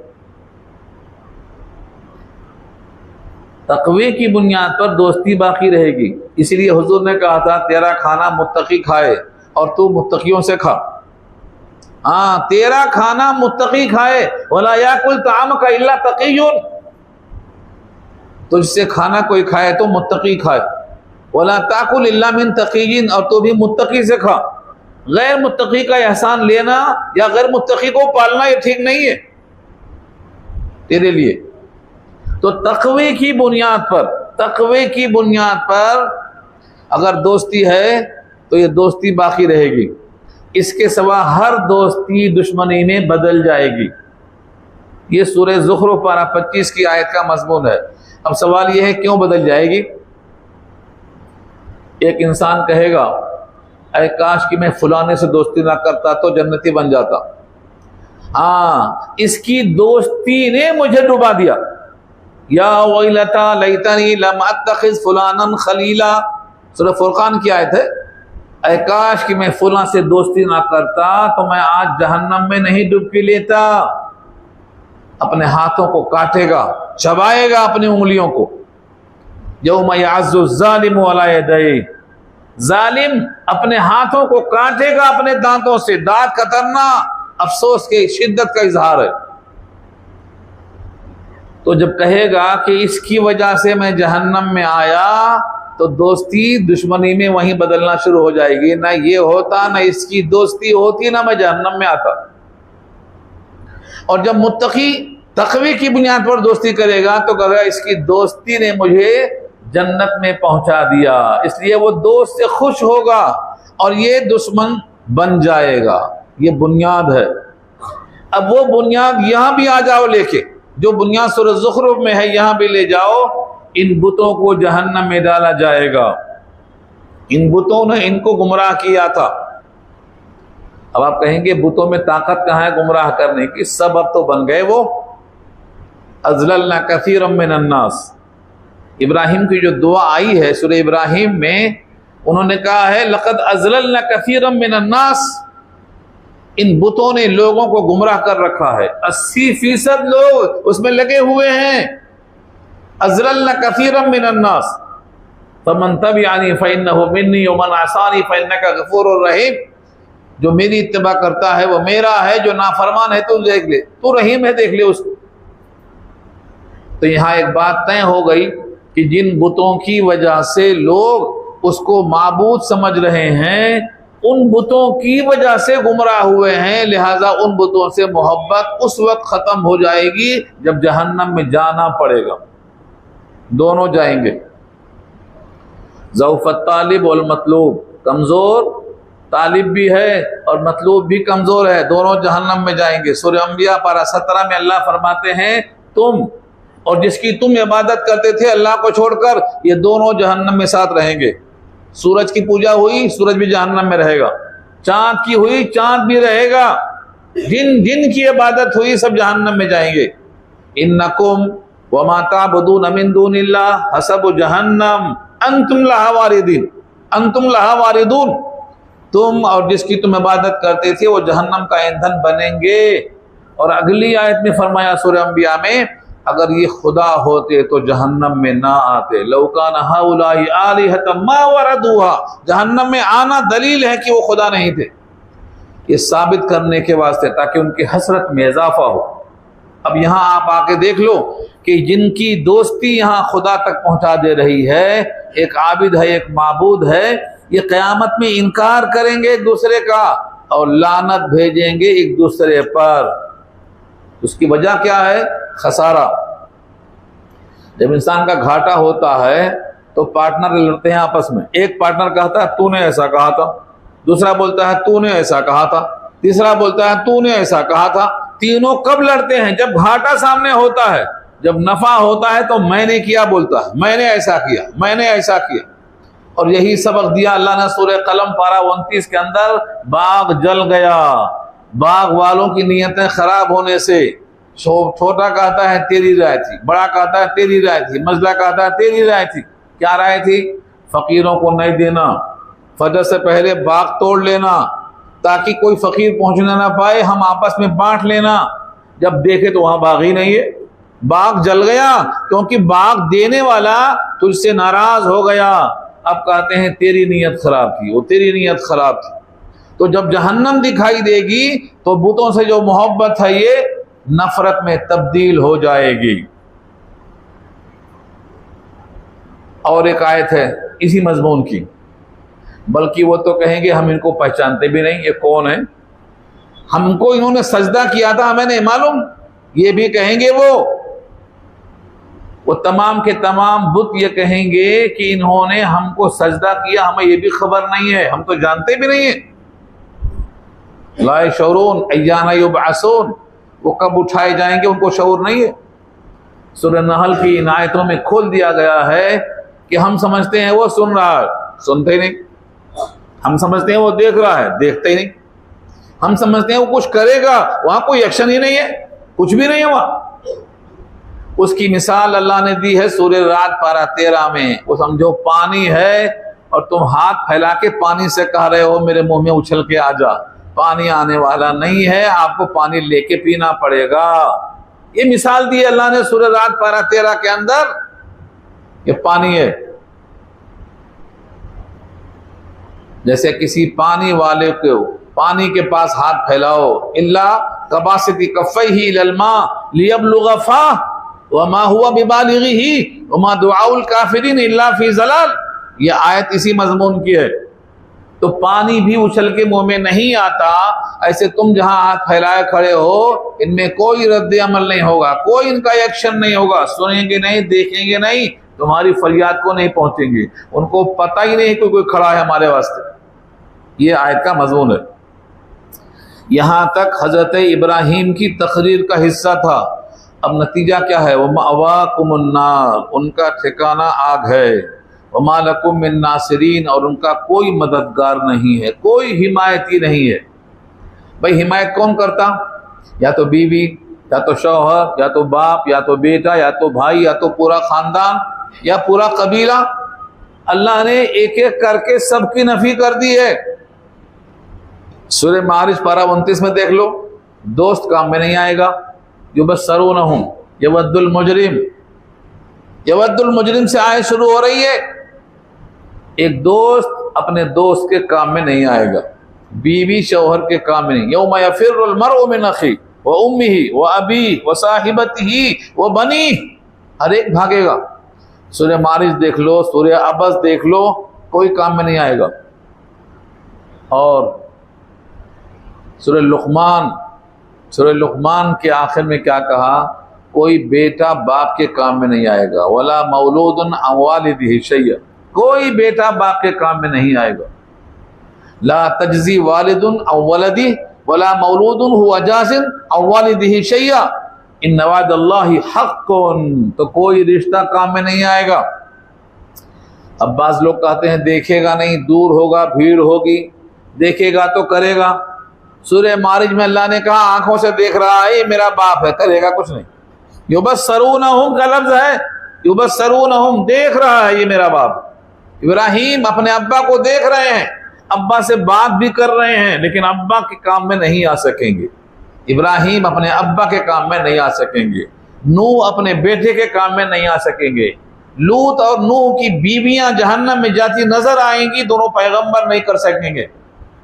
A: तक़वे की बुनियाद पर दोस्ती बाकी रहेगी। इसलिए हुजूर ने कहा था, तेरा खाना मुत्तक़ी खाए और तू मुत्तक़ियों से खा। हाँ, तेरा खाना मुत्तक़ी खाए, वला याकुल ताअमका इल्ला तक़ियुन, तुझसे खाना कोई खाए तो मुत्तक़ी खाए, वला ताकुल इल्ला मिन तक़ियिन, और तू भी मुत्तक़ी से खा। गैर मुत्तक़ी का एहसान लेना या गैर मुत्तक़ी को पालना ये ठीक नहीं है तेरे लिए। तो तक़वे की बुनियाद पर अगर दोस्ती है तो ये दोस्ती बाकी रहेगी। इसके सिवा हर दोस्ती दुश्मनी में बदल जाएगी। ये सूरह ज़ुख़रुफ़ पारा 25 की आयत का मज़मून है। अब सवाल ये है, क्यों बदल जाएगी? एक इंसान कहेगा, अरे काश कि मैं फलाने से दोस्ती ना करता तो जन्नती बन जाता। हाँ, इसकी दोस्ती ने मुझे डुबा दिया। या वैलता लैतनी लम अत्तखिज़ फुलानन खलीला, सूरह फुरक़ान की आयत है। अरे काश कि मैं फलां से दोस्ती ना करता तो मैं आज जहन्नम में नहीं डुबकी लेता। अपने हाथों को काटेगा, चबाएगा अपनी उंगलियों को। यौम यअज़्ज़ु ज़ालिमु अला यदैहि, जालिम अपने हाथों को काटेगा अपने दांतों से। दांत कतरना अफसोस की शिद्दत का इजहार है। तो जब कहेगा कि इसकी वजह से मैं जहन्नम में आया, तो दोस्ती दुश्मनी में वहीं बदलना शुरू हो जाएगी। ना ये होता, ना इसकी दोस्ती होती, ना मैं जहन्नम में आता। और जब मुत्तकी तक़वे की बुनियाद पर दोस्ती करेगा तो कहेगा इसकी दोस्ती ने मुझे जन्नत में पहुंचा दिया, इसलिए वो दोस्त से खुश होगा और ये दुश्मन बन जाएगा। ये बुनियाद है। अब वो बुनियाद यहां भी आ जाओ लेके, जो बुनियाद सूरह ज़ुख़रुफ़ में है यहां भी ले जाओ। इन बुतों को जहन्नम में डाला जाएगा। इन बुतों ने इनको गुमराह किया था। अब आप कहेंगे बुतों में ताकत कहाँ है गुमराह करने की? सब अब तो बन गए वो। अज़ललना कसीरम मिनन नास, इब्राहिम की जो दुआ आई है सूरह इब्राहिम में, उन्होंने कहा है लक़द अज़ललना कसीरम मिनन नास, इन बुतों ने लोगों को गुमराह कर रखा है। 80% लोग उसमें लगे हुए हैं। अज़ललना कसीरम मिनन नास फमन तबिअनी फइन्नहु मिन्नी वमन असानी फइन्नका गफूरुर रहीम। जो मेरी इत्तिबा करता है वो मेरा है, जो नाफरमान है तू देख ले, तू रहीम है, देख ले उसको। तो यहाँ एक बात तय हो गई कि जिन बुतों की वजह से लोग उसको माबूद समझ रहे हैं, उन बुतों की वजह से गुमराह हुए हैं, लिहाजा उन बुतों से मोहब्बत उस वक्त खत्म हो जाएगी जब जहन्नम में जाना पड़ेगा। दोनों जाएंगे, ज़ौफ़त तालिब वल मतलूब, कमज़ोर तालिब भी है और मतलूब भी कमज़ोर है, दोनों जहन्नम में जाएंगे। सूरह अंबिया पारा 17 में अल्लाह फरमाते हैं तुम और जिसकी तुम इबादत करते थे अल्लाह को छोड़कर, ये दोनों जहन्नम में साथ रहेंगे। सूरज की पूजा हुई, सूरज भी जहन्नम में रहेगा। चांद की हुई, चांद भी रहेगा। जिन जिन की इबादत हुई सब जहन्नम में जाएंगे। इन्नकुम व मा ताबुदून मिन दूनिल्लाह हसबु जहन्नम अंतुम लहा वारिदीन, अंतुम लहा वारिदून, तुम और जिसकी तुम इबादत करते थे वो जहन्नम का ईंधन बनेंगे। और अगली आयत में फरमाया सूरह अंबिया में, अगर ये खुदा होते तो जहन्नम में ना आते। लौकान हाउलाई आलिहतम मा वरदूहा, जहन्नम में आना दलील है कि वो खुदा नहीं थे। ये साबित करने के वास्ते ताकि उनकी हसरत में इजाफा हो। अब यहाँ आप आके देख लो कि जिनकी दोस्ती यहाँ खुदा तक पहुँचा दे रही है, एक आबिद है, एक माबूद है, ये क़यामत में इनकार करेंगे एक दूसरे का और लानत भेजेंगे एक दूसरे पर। उसकी वजह क्या है? खसारा। जब इंसान का घाटा होता है तो पार्टनर लड़ते हैं आपस में। एक पार्टनर कहता है तूने ऐसा कहा था, दूसरा बोलता है तूने ऐसा कहा था, तीसरा बोलता है तूने ऐसा कहा था। तीनों कब लड़ते हैं? जब घाटा सामने होता है। जब नफा होता है तो मैंने किया बोलता है, मैंने ऐसा किया, मैंने ऐसा किया। और यही सबक दिया अल्लाह ने सूरह कलम पारा 29 के अंदर। बाग जल गया, बाग वालों की नीयतें खराब होने से। छोटा कहता है तेरी राय थी, बड़ा कहता है तेरी राय थी, मजला कहता है तेरी राय थी। क्या राय थी? फकीरों को नहीं देना, फजर से पहले बाग तोड़ लेना ताकि कोई फकीर पहुंचने ना पाए, हम आपस में बांट लेना। जब देखे तो वहां बाग ही नहीं है, बाग जल गया क्योंकि बाग देने वाला तुझसे नाराज हो गया। अब कहते हैं तेरी नीयत खराब थी, वो तेरी नीयत खराब थी। तो जब जहन्नम दिखाई देगी तो बुतों से जो मोहब्बत है ये नफरत में तब्दील हो जाएगी। और एक आयत है इसी मजमून की, बल्कि वो तो कहेंगे हम इनको पहचानते भी नहीं, ये कौन है, हमको इन्होंने सजदा किया था हमें नहीं मालूम। ये भी कहेंगे वो तमाम के तमाम बुत ये कहेंगे कि इन्होंने हमको सजदा किया, हमें ये भी खबर नहीं है, हम तो जानते भी नहीं है। ला यशऊरून अय्याना युबअसून, वो कब उठाए जाएंगे उनको शऊर नहीं है। सूरह नहल की इन आयतों में खोल दिया गया है कि हम समझते हैं वो सुन रहा है, सुनते ही नहीं। हम समझते हैं वो देख रहा है, देखते ही नहीं। हम समझते हैं वो कुछ करेगा, वहां कोई एक्शन ही नहीं है, कुछ भी नहीं है वहां। उसकी मिसाल अल्लाह ने दी है सूरह रात पारा 13 में। वो समझो पानी है और तुम हाथ फैला के पानी से कह रहे हो मेरे मुंह में उछल के आ जा। पानी आने वाला नहीं है, आपको पानी लेके पीना पड़ेगा। ये मिसाल दी अल्लाह ने सूरह रात पारा 13 के अंदर। ये पानी है, जैसे किसी पानी वाले को पानी के पास हाथ फैलाओ, इल्ला कबासिती कफ़ैही इलल मा लियब्लुग़ फ़ाह वमा हुवा बिबालिग़िही वमा दुआउल काफ़िरीन इल्ला फ़ी ज़लाल। ये आयत इसी मज़मून की है। तो पानी भी उछल के मुंह में नहीं आता, ऐसे तुम जहां हाथ फैलाए खड़े हो इनमें कोई रद्द अमल नहीं होगा, कोई इनका एक्शन नहीं होगा। सुनेंगे नहीं, देखेंगे नहीं, तुम्हारी फरियाद को नहीं पहुंचेंगे, उनको पता ही नहीं कोई खड़ा है हमारे वास्ते। ये आयत का मज़मून है। यहां तक हजरत इब्राहीम की तकरीर का हिस्सा था। अब नतीजा क्या है? वो मअवाकुमुन्नार, उनका ठिकाना आग है। वमा लकुम मिन नासिरीन, और उनका कोई मददगार नहीं है, कोई हिमायती नहीं है। भाई हिमायत कौन करता? या तो बीवी, या तो शौहर, या तो बाप, या तो बेटा, या तो भाई, या तो पूरा खानदान। या पूरा कबीला, अल्लाह ने एक एक करके सबकी नफी कर दी है। सूरह मारिज पारा 29 में देख लो, दोस्त काम में नहीं आएगा। युबस्सरूनहुम यवद्दुल मुजरिम, यवद्दुल मुजरिम से आयत शुरू हो रही है। एक दोस्त अपने दोस्त के काम में नहीं आएगा, बीवी शौहर के काम में नहीं। यौमा यफिर्रुल मर्उ मिन अखी व उम्मिही व अबी व साहिबतिही व बनी, हर एक भागेगा। सूरह मारिज देख लो, सूरह अबस देख लो, कोई काम में नहीं आएगा। और सूरह लुक़मान के आखिर में क्या कहा? कोई बेटा बाप के काम में नहीं आएगा। वला मौलूदुन अन वालिदिही शैय्या, कोई बेटा बाप के काम में नहीं आएगा। ला तजज़ी वालिदुन अन वलदी वला मौलूदुन हुवा जाज़िन अन वालिदिही शैय्या इन्न वअदल्लाहि हक़्क़ुन, तो कोई रिश्ता काम में नहीं आएगा। अब बाज़ लोग कहते हैं देखेगा नहीं, दूर होगा, भीड़ होगी, देखेगा तो करेगा। सूरह मारिज में अल्लाह ने कहा आंखों से देख रहा है, ये मेरा बाप है, करेगा कुछ नहीं। युबस्सरूनहुम का लफ्ज है, युबस्सरूनहुम, देख रहा है ये मेरा बाप। इब्राहीम अपने अब्बा को देख रहे हैं, अब्बा से बात भी कर रहे हैं, लेकिन अब्बा के काम में नहीं आ सकेंगे। इब्राहीम अपने अब्बा के काम में नहीं आ सकेंगे। नूह अपने बेटे के काम में नहीं आ सकेंगे। लूत और नूह की बीवियां जहन्नम में जाती नजर आएंगी, दोनों पैगंबर नहीं कर सकेंगे।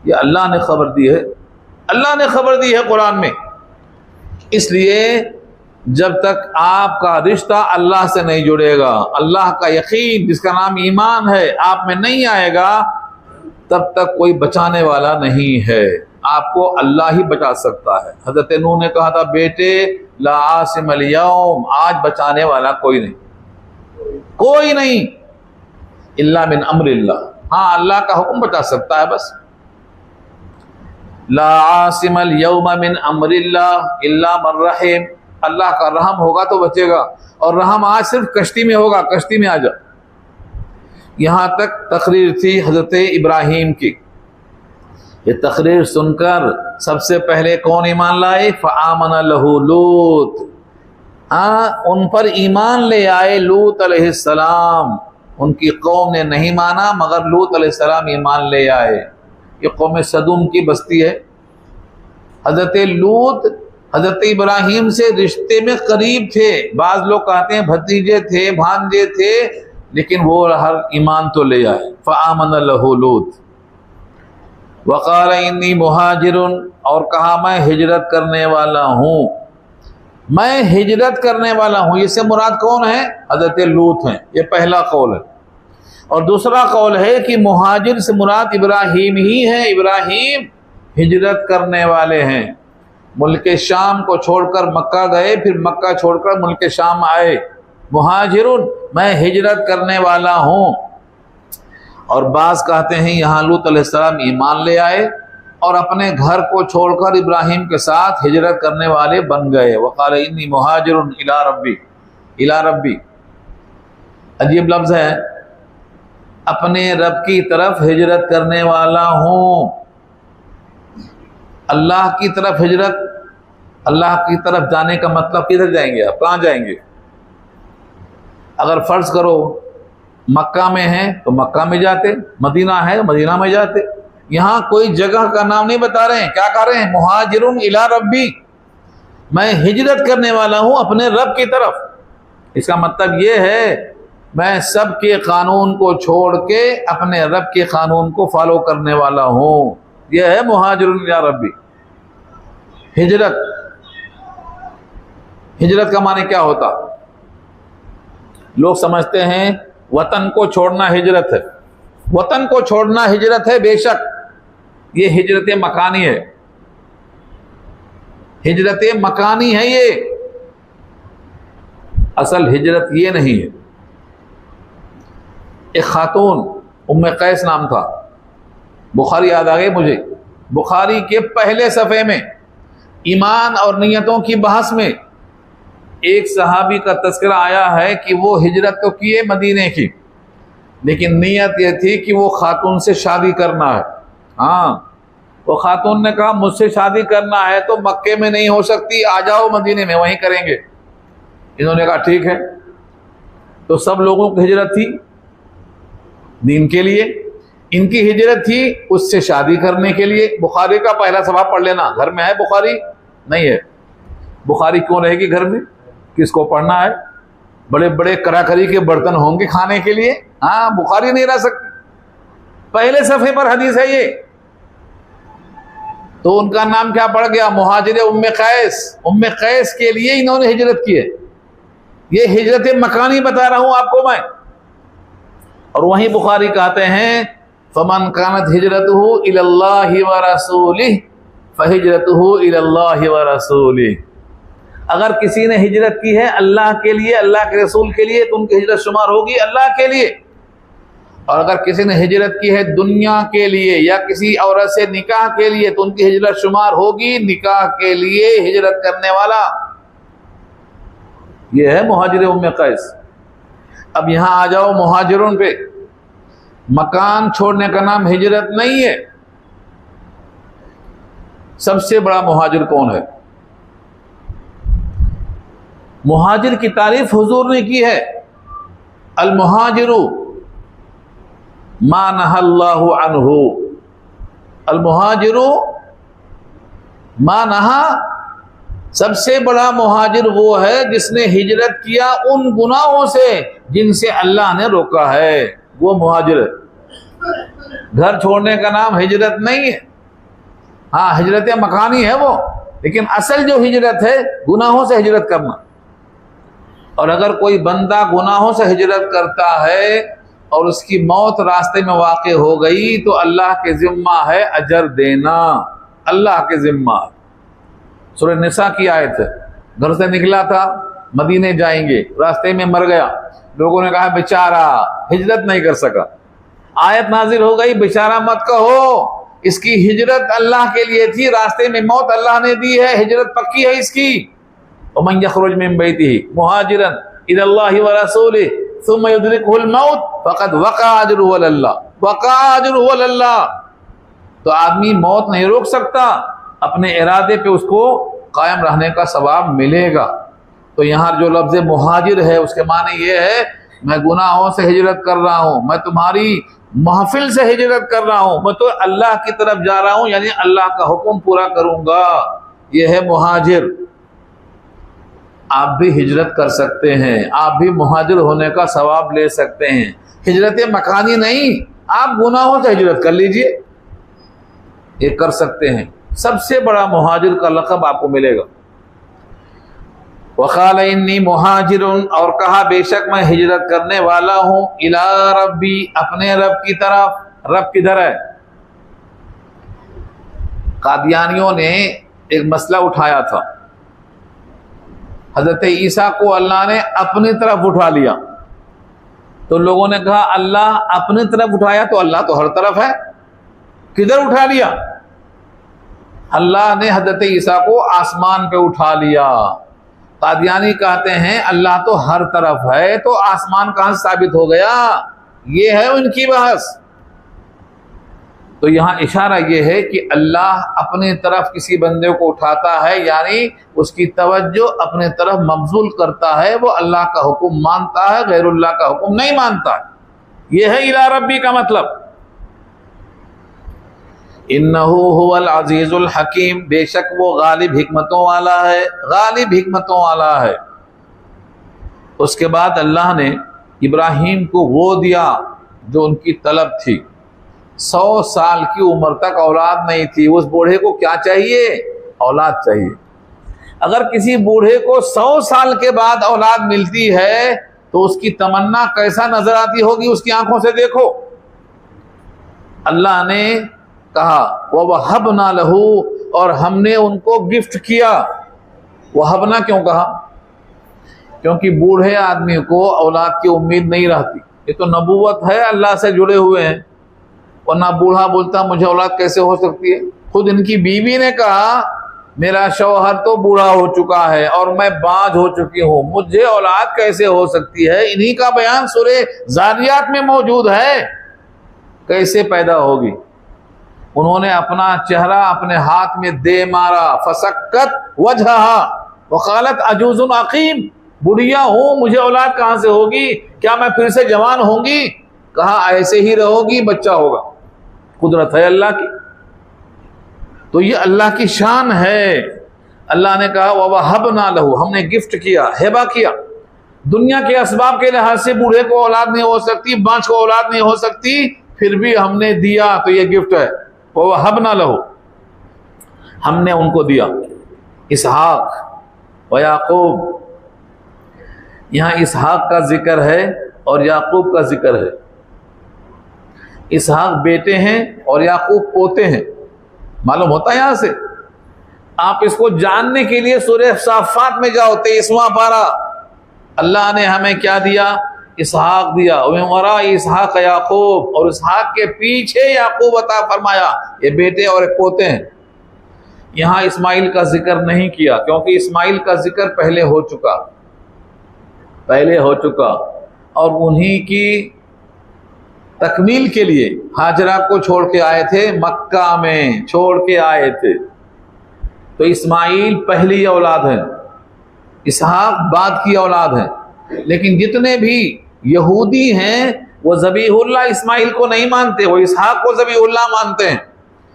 A: ये अल्लाह ने खबर दी है, अल्लाह ने खबर दी है कुरान में। इसलिए जब तक आपका रिश्ता अल्लाह से नहीं जुड़ेगा, अल्लाह का यकीन जिसका नाम ईमान है आप में नहीं आएगा, तब तक कोई बचाने वाला नहीं है। आपको अल्लाह ही बचा सकता है। हजरत नूह ने कहा था बेटे ला आसिमल यौम, आज बचाने वाला कोई नहीं, कोई नहीं, इल्ला मिन अम्रिल्लाह, हाँ अल्लाह का हुक्म बचा सकता है बस। ला आसिमल यौम मिन अम्रिल्लाह इल्ला मन रहीम, अल्लाह का रहम होगा तो बचेगा, और रहम आज सिर्फ कश्ती में होगा, कश्ती में आ जा। यहाँ तक तकरीर थी हजरत इब्राहीम की। ये तकरीर सुनकर सबसे पहले कौन ईमान लाए? फ़आमन लहू लूत, उन पर ईमान ले आए लूत अलैहिस्सलाम। उनकी कौम ने नहीं माना, मगर लूत अलैहिस्सलाम ईमान ले आए। ये कौम सदूम की बस्ती है। हजरत लूत हजरत इब्राहीम से रिश्ते में करीब थे, बाज लोग कहते हैं भतीजे थे, भांजे थे, लेकिन वो हर ईमान तो ले आए। फ़आमन लहू लूत वक़ाल इन्नी मुहाजिरुन, और कहा मैं हिजरत करने वाला हूँ, मैं हिजरत करने वाला हूँ। इससे मुराद कौन है? हजरत लूत हैं। ये पहला कौल है। और दूसरा कौल है कि मुहाजिर से मुराद इब्राहीम ही है। इब्राहीम हिजरत करने वाले हैं, मुल्क शाम को छोड़कर मक्का गए, फिर मक्का छोड़कर मुल्क शाम आए। मुहाजिरुन, मैं हिजरत करने वाला हूँ। और बाज़ कहते हैं यहाँ लूत अलैहिस्सलाम ईमान ले आए और अपने घर को छोड़कर इब्राहीम के साथ हिजरत करने वाले बन गए। वक़ाल इन्नी मुहाजिरुन इला रब्बी, इला रब्बी, अजीब लफ्ज़ है, अपने रब की तरफ हिजरत करने वाला हूँ। अल्लाह की तरफ हिजरत, अल्लाह की तरफ जाने का मतलब किधर जाएंगे आप? कहाँ जाएंगे? अगर फर्ज करो मक्का में है तो मक्का में जाते, मदीना है तो मदीना में जाते। यहाँ कोई जगह का नाम नहीं बता रहे हैं, क्या कह रहे हैं? मुहाजिरुन इला रब्बी, मैं हिजरत करने वाला हूँ अपने रब की तरफ। इसका मतलब ये है मैं सबके कानून को छोड़ के अपने रब के कानून को फॉलो करने वाला हूँ। यह है मुहाजिरुन इला रब्बी। हिजरत, हिजरत का माने क्या होता? लोग समझते हैं वतन को छोड़ना हिजरत है। वतन को छोड़ना हिजरत है, बेशक ये हिजरत मकानी है, हिजरत मकानी है ये। असल हिजरत ये नहीं है। एक खातून उम्मे कैस नाम था, बुखारी याद आ गई मुझे। बुखारी के पहले सफ़े में ईमान और नियतों की बहस में एक सहाबी का तस्करा आया है कि वो हिजरत तो किए मदीने की, लेकिन नीयत ये थी कि वो खातून से शादी करना है। हाँ, वो खातून ने कहा मुझसे शादी करना है तो मक्के में नहीं हो सकती, आ जाओ मदीने में, वहीं करेंगे। इन्होंने कहा ठीक है। तो सब लोगों की हिजरत थी दीन के लिए, इनकी हिजरत थी उससे शादी करने के लिए। बुखारी का पहला सबाब पढ़ लेना, घर में है बुखारी? नहीं है। बुखारी क्यों रहेगी घर में, किसको पढ़ना है? बड़े बड़े कराकरी के बर्तन होंगे खाने के लिए, हाँ बुखारी नहीं रह सकती। पहले सफ़े पर हदीस है ये। तो उनका नाम क्या पड़ गया? मुहाजिर उम्मे कैस। उम्मे कैस के लिए इन्होंने हिजरत की है। ये हिजरत मकानी बता रहा हूं आपको मैं। और वहीं बुखारी कहते हैं फमन कानत हिजरतहु इलल्लाहि व रसूलिहि फहिजरतहु इलल्लाहि व रसूलिहि। अगर किसी ने हिजरत की है अल्लाह के लिए, अल्लाह के रसूल के लिए, तो उनकी हिजरत शुमार होगी अल्लाह के लिए। और अगर किसी ने हिजरत की है दुनिया के लिए या किसी औरत से निकाह के लिए, तो उनकी हिजरत शुमार होगी निकाह के लिए हिजरत करने वाला। यह है मुहाजिर उम्मे कैस। अब यहां आ जाओ मुहाजिरों पे। मकान छोड़ने का नाम हिजरत नहीं है। सबसे बड़ा मुहाजिर कौन है? मुहाजिर की तारीफ हुजूर ने की है, अल मुहाजिरु मा नहल्लाहु अन्हु। अल मुहाजिरु मा नहा। सबसे बड़ा मुहाजिर वो है जिसने हिजरत किया उन गुनाहों से जिनसे अल्लाह ने रोका है, वो मुहाजिर है। घर छोड़ने का नाम हिजरत नहीं है। हाँ हिजरत मकानी है वो, लेकिन असल जो हिजरत है गुनाहों से हिजरत करना। और अगर कोई बंदा गुनाहों से हिजरत करता है और उसकी मौत रास्ते में वाक़ हो गई, तो अल्लाह के जिम्मा है अजर देना, अल्लाह के जिम्मा। सूरह निसा की आयत है। घर से निकला था, मदीने जाएंगे, रास्ते में मर गया। लोगों ने कहा बेचारा हिजरत नहीं कर सका। आयत नाजिल हो गई, बेचारा मत कहो, इसकी हिजरत अल्लाह के लिए थी, रास्ते में मौत अल्लाह ने दी है, हिजरत पक्की है इसकी। वमन यखरुज मिन बैतिही मुहाजिरन इलल्लाहि व रसूलिही सुम्मा युदरिकुहुल मौत फक़द वक़अ अजरुहु अलल्लाह, वक़अ अजरुहु अलल्लाह। तो आदमी मौत नहीं रोक सकता, अपने इरादे पे उसको कायम रहने का सवाब मिलेगा। तो यहाँ जो लफ्ज़ मुहाजिर है उसके माने ये है, मैं गुनाहों से हिजरत कर रहा हूँ, मैं तुम्हारी महफिल से हिजरत कर रहा हूँ, मैं तो अल्लाह की तरफ जा रहा हूँ, यानी अल्लाह का हुक्म पूरा करूँगा। ये है मुहाजिर। आप भी हिजरत कर सकते हैं, आप भी मुहाजिर होने का सवाब ले सकते हैं। हिजरत मकानी नहीं, आप गुनाहों से हिजरत कर लीजिए, ये कर सकते हैं। सबसे बड़ा मुहाजिर का लक़ब आपको मिलेगा। वक़ाल इन्नी मुहाजिरुन, और कहा बेशक मैं हिजरत करने वाला हूँ, इला रब्बी, अपने रब की तरफ। रब किधर है? कादियानियों ने एक मसला उठाया था, हजरत ईसा को अल्लाह ने अपनी तरफ उठा लिया। तो लोगों ने कहा अल्लाह अपनी तरफ उठाया तो अल्लाह तो हर तरफ है, किधर उठा लिया? अल्लाह ने हजरत ईसा को आसमान पे उठा लिया। कादियानी कहते हैं अल्लाह तो हर तरफ है, तो आसमान कहां से साबित हो गया? ये है उनकी बहस। तो यहाँ इशारा ये है कि अल्लाह अपनी तरफ किसी बंदे को उठाता है, यानी उसकी तवज्जो अपने तरफ मबजूल करता है, वो अल्लाह का हुक्म मानता है, गैरुल्लाह का हुक्म नहीं मानता। ये है इला रब्बी का मतलब। इन्नहु हुवल अजीजुल हकीम, बेशक वो गालिब हिकमतों वाला है, गालिब हिकमतों वाला है। उसके बाद अल्लाह ने इब्राहीम को वो दिया जो उनकी तलब थी। 100 साल की उम्र तक औलाद नहीं थी, उस बूढ़े को क्या चाहिए? औलाद चाहिए। अगर किसी बूढ़े को 100 साल के बाद औलाद मिलती है तो उसकी तमन्ना कैसा नजर आती होगी, उसकी आंखों से देखो। अल्लाह ने कहा वहबना लहू, और हमने उनको गिफ्ट किया। वहबना क्यों कहा? क्योंकि बूढ़े आदमी को औलाद की उम्मीद नहीं रहती। ये तो नबूवत है, अल्लाह से जुड़े हुए हैं, वरना बूढ़ा बोलता मुझे औलाद कैसे हो सकती है। खुद इनकी बीवी ने कहा मेरा शौहर तो बूढ़ा हो चुका है और मैं बांझ हो चुकी हूँ, मुझे औलाद कैसे हो सकती है। इन्हीं का बयान सूरह ज़ारियात में मौजूद है, कैसे पैदा होगी। उन्होंने अपना चेहरा अपने हाथ में दे मारा, फसक्कत वजहा वकालत अजूजुन अकीम, बुढ़िया हूं, मुझे औलाद कहां से होगी, क्या मैं फिर से जवान होंगी? कहा ऐसे ही रहोगी, बच्चा होगा। कुदरत है अल्लाह की। तो ये अल्लाह की शान है। अल्लाह ने कहा ववहबना लहू, हमने गिफ्ट किया, हेबा किया। दुनिया के असबाब के लिहाज से बूढ़े को औलाद नहीं हो सकती, बांझ को औलाद नहीं हो सकती, फिर भी हमने दिया, तो ये गिफ्ट है। ववहबना लहू, हमने उनको दिया इसहाक व याकूब। यहां इसहाक का जिक्र है और याकूब का जिक्र है। इसहाक बेटे हैं और याकूब पोते हैं। मालूम होता है यहां से? आप इसको जानने के लिए सूरह साफात में जाओ, 23वां पारा। अल्लाह ने हमें क्या दिया? इसहाक दिया। वरा इसहाक याकूब, और इसहाक के पीछे याकूब अता फरमाया। ये बेटे और एक पोते हैं। यहां इस्माइल का जिक्र नहीं किया, क्योंकि इस्माइल का जिक्र पहले हो चुका। और उन्हीं की तकमील के लिए हाजरा को छोड़ के आए थे, मक्का में छोड़ के आए थे। तो इस्माइल पहली औलाद है, इसहाक बाद की औलाद है। लेकिन जितने भी यहूदी हैं वो ज़बीहुल्लाह इस्माइल को नहीं मानते, वो इसहाक को ज़बीहुल्लाह मानते हैं।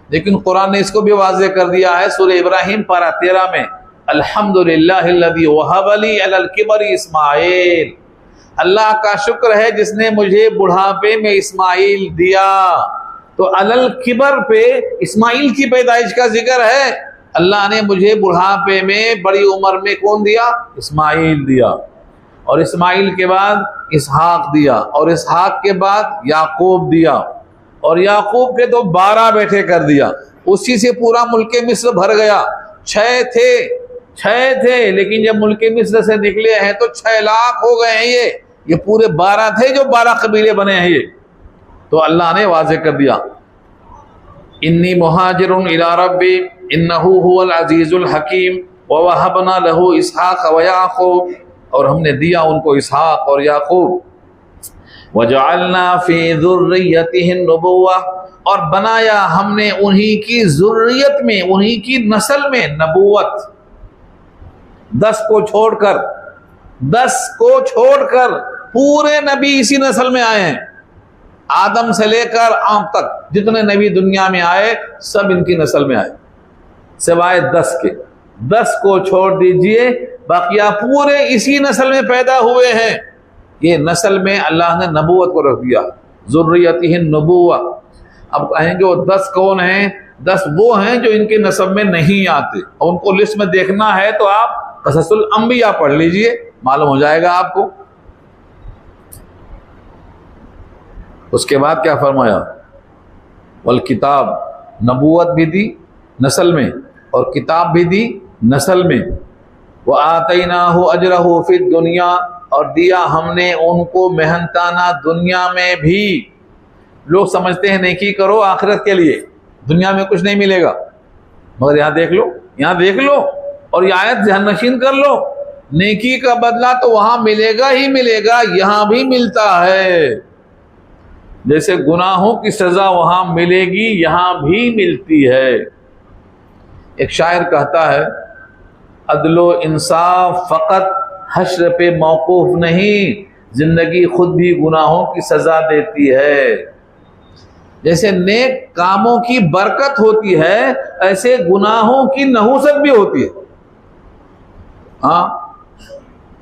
A: लेकिन कुरान ने इसको भी वाज़ेह कर दिया है सूरह इब्राहिम पारा 13 में, अल्हम्दुलिल्लाहिल्लज़ी वहबली अलल किबरी इस्माइल। अल्लाह का शुक्र है जिसने मुझे बुढ़ापे में इस्माइल दिया। तो अलल किबर पे इस्माइल की पैदाइश का जिक्र है। अल्लाह ने मुझे बुढ़ापे में बड़ी उम्र में कौन दिया? इस्माइल दिया। और इस्माइल के बाद इसहाक दिया, और इसहाक के बाद याकूब दिया, और याकूब के तो 12 बेटे कर दिया। उसी से पूरा मुल्क मिस्र भर गया। 6 थे, लेकिन जब मुल्क मिस्र से निकले हैं तो 6 लाख हो गए हैं। ये पूरे 12 थे जो 12 कबीले बने हैं। ये तो अल्लाह ने वाज़ेह कर दिया, इन्नी मुहाजिरुन इला रब्बी इन्नहु हुवल अजीजुल हकीम व वहबना लहू इसहाक व याकूब। और हमने दिया उनको इसहाक और याकूब। वजअलना फी ज़ुर्रियतिहिन नबुव्वा, और बनाया हमने उन्हीं की ज़ुर्रियत में, उन्हीं की नस्ल में नबूवत। 10 को छोड़कर पूरे नबी इसी नस्ल में आए हैं। आदम से लेकर आम तक जितने नबी दुनिया में आए सब इनकी नस्ल में आए, सिवाय 10 के। 10 को छोड़ दीजिए, बाकी आप पूरे इसी नस्ल में पैदा हुए हैं। ये नस्ल में अल्लाह ने नबूवत को रख दिया, ज़ुर्रियतिहिन नबुव्वा। अब कहेंगे वो 10 कौन हैं? 10 वो हैं जो इनके नस्ब में नहीं आते। और उनको लिस्ट में देखना है तो आप क़ससुल अंबिया पढ़ लीजिए, मालूम हो जाएगा आपको। उसके बाद क्या फरमाया? वल किताब, नबूवत भी दी नस्ल में और किताब भी दी नस्ल में। व आतैनाहु अजरहु फिद दुनिया, और दिया हमने उनको मेहनताना दुनिया में भी। लोग समझते हैं नेकी करो आखिरत के लिए, दुनिया में कुछ नहीं मिलेगा, मगर यहाँ देख लो और ये आयत ध्यान नशीन कर लो। नेकी का बदला तो वहां मिलेगा ही मिलेगा, यहां भी मिलता है। जैसे गुनाहों की सजा वहां मिलेगी, यहां भी मिलती है। एक शायर कहता है, अदलो इंसाफ फकत हश्र पे मौकूफ नहीं, जिंदगी खुद भी गुनाहों की सजा देती है। जैसे नेक कामों की बरकत होती है, ऐसे गुनाहों की नहुसत भी होती है। हाँ,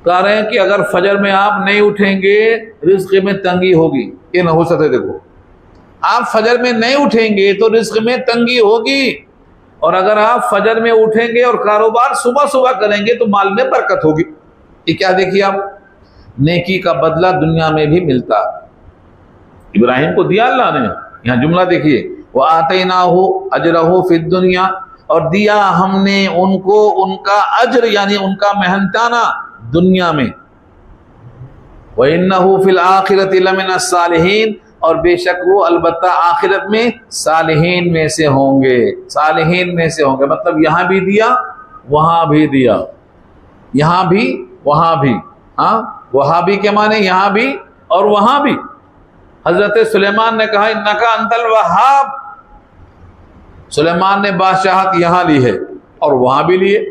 A: कह रहे हैं कि अगर फजर में आप नहीं उठेंगे रिज्क में तंगी होगी। ये नहुसत है। देखो, आप फजर में नहीं उठेंगे तो रिज्क में तंगी होगी, और अगर आप फजर में उठेंगे और कारोबार सुबह सुबह करेंगे तो माल में बरकत होगी। ये क्या देखिए आप, नेकी का बदला दुनिया में भी मिलता। इब्राहिम को दिया अल्लाह ने, यहाँ जुमला देखिए, वह आतैनाहु अजरहु फिद दुनिया, और दिया हमने उनको उनका अज्र यानी उनका मेहनताना दुनिया में। व इन्नहु फिल आखिरति लमिनस सालिहीन, और बेशक वो अलबत्ता आखिरत में सालिहीन में से होंगे। सालिहीन में से होंगे मतलब यहाँ भी दिया वहाँ भी दिया, यहाँ भी वहाँ भी। हाँ, वहाँ भी के माने यहाँ भी और वहाँ भी। हजरत सुलेमान ने कहा इन्नका अंतल वहाब। सुलेमान ने बादशाहत यहाँ ली है और वहाँ भी लिए।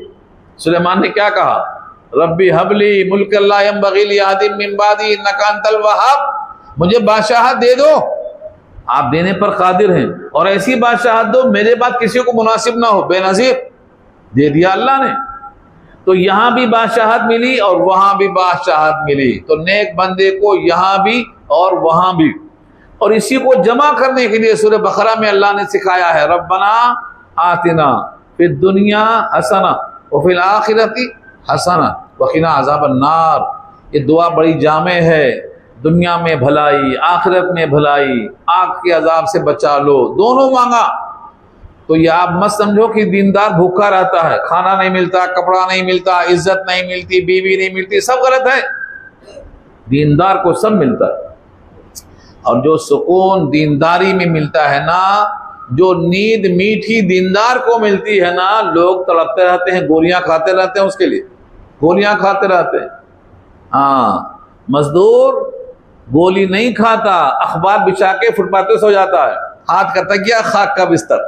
A: सुलेमान ने क्या कहा? रब्बी हबली मुल्क ला यंबगी ली अहदिन मिन बादी इन्नका अंतल वहाब, मुझे बादशाहत दे दो, आप देने पर कादिर हैं, और ऐसी बादशाहत दो मेरे बाद किसी को मुनासिब ना हो, बेनजीर। दे दिया अल्लाह ने। तो यहां भी बादशाहत मिली और वहां भी बादशाहत मिली। तो नेक बंदे को यहां भी और वहां भी, और इसी को जमा करने के लिए सूरह बकरा में अल्लाह ने सिखाया है, रब्बना आतिना फिद दुनिया हसना व फिल आखिरती हसना वक़िना अज़ाबन नार। ये दुआ बड़ी जामे है, दुनिया में भलाई, आखिरत में भलाई, आग के अजाब से बचा लो, दोनों मांगा। तो ये आप मत समझो कि दीनदार भूखा रहता है, खाना नहीं मिलता, कपड़ा नहीं मिलता, इज्जत नहीं मिलती, बीवी नहीं मिलती, सब गलत है। दीनदार को सब मिलता है, और जो सुकून दीनदारी में मिलता है ना, जो नींद मीठी दीनदार को मिलती है ना, लोग तड़पते रहते हैं, गोलियां खाते रहते हैं, उसके लिए गोलियां खाते रहते हैं। हाँ, मजदूर गोली नहीं खाता, अखबार बिछा के फुटपाथ पे सो जाता है, हाथ का तकिया खाक का बिस्तर,